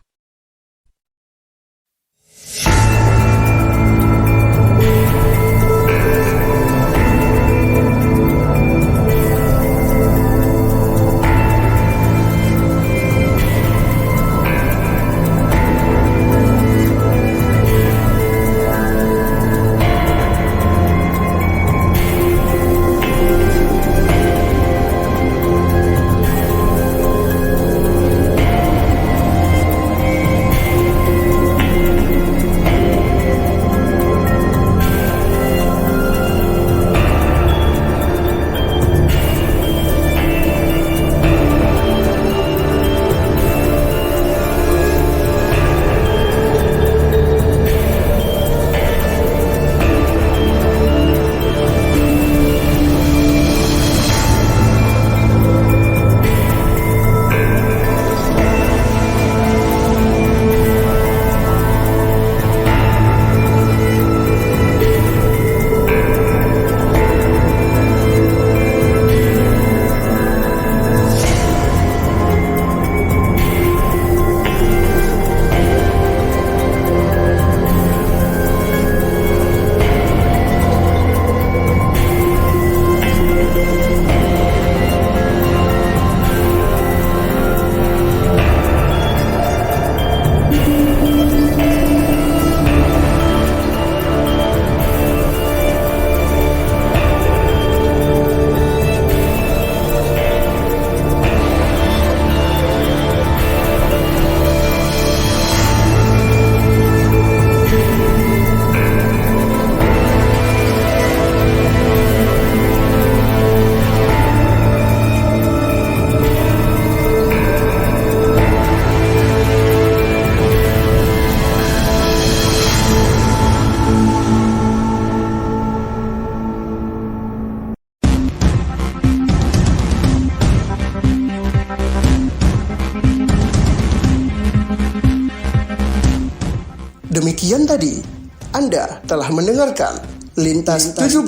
Demikian tadi, Anda telah mendengarkan Lintas 17.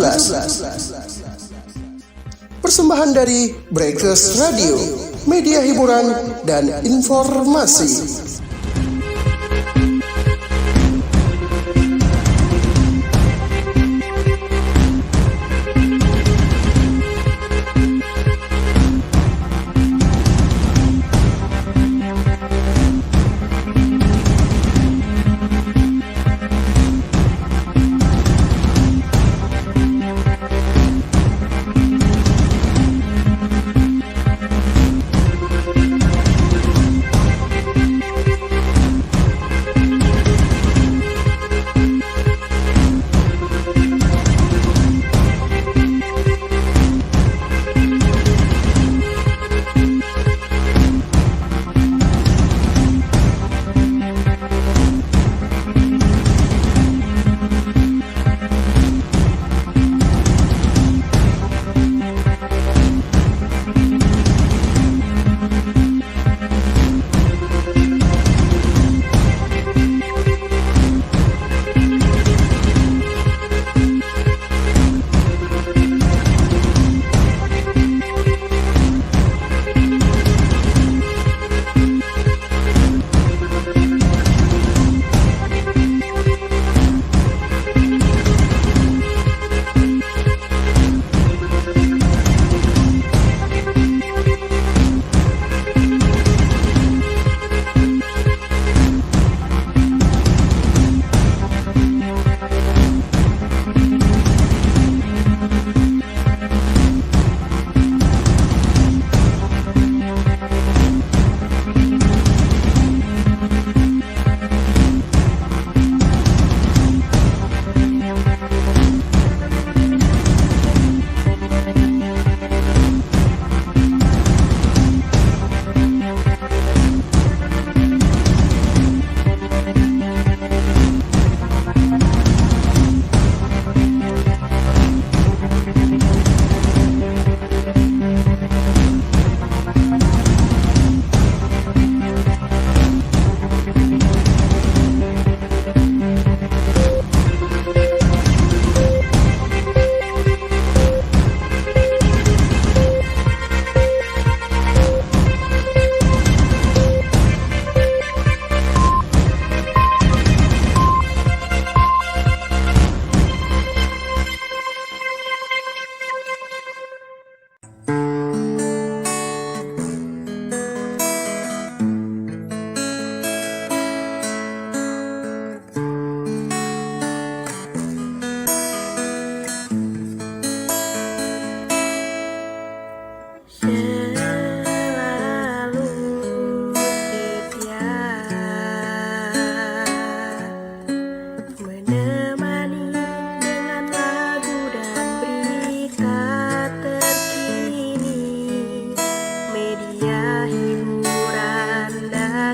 Persembahan dari Breakers Radio, media hiburan dan informasi.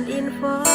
Info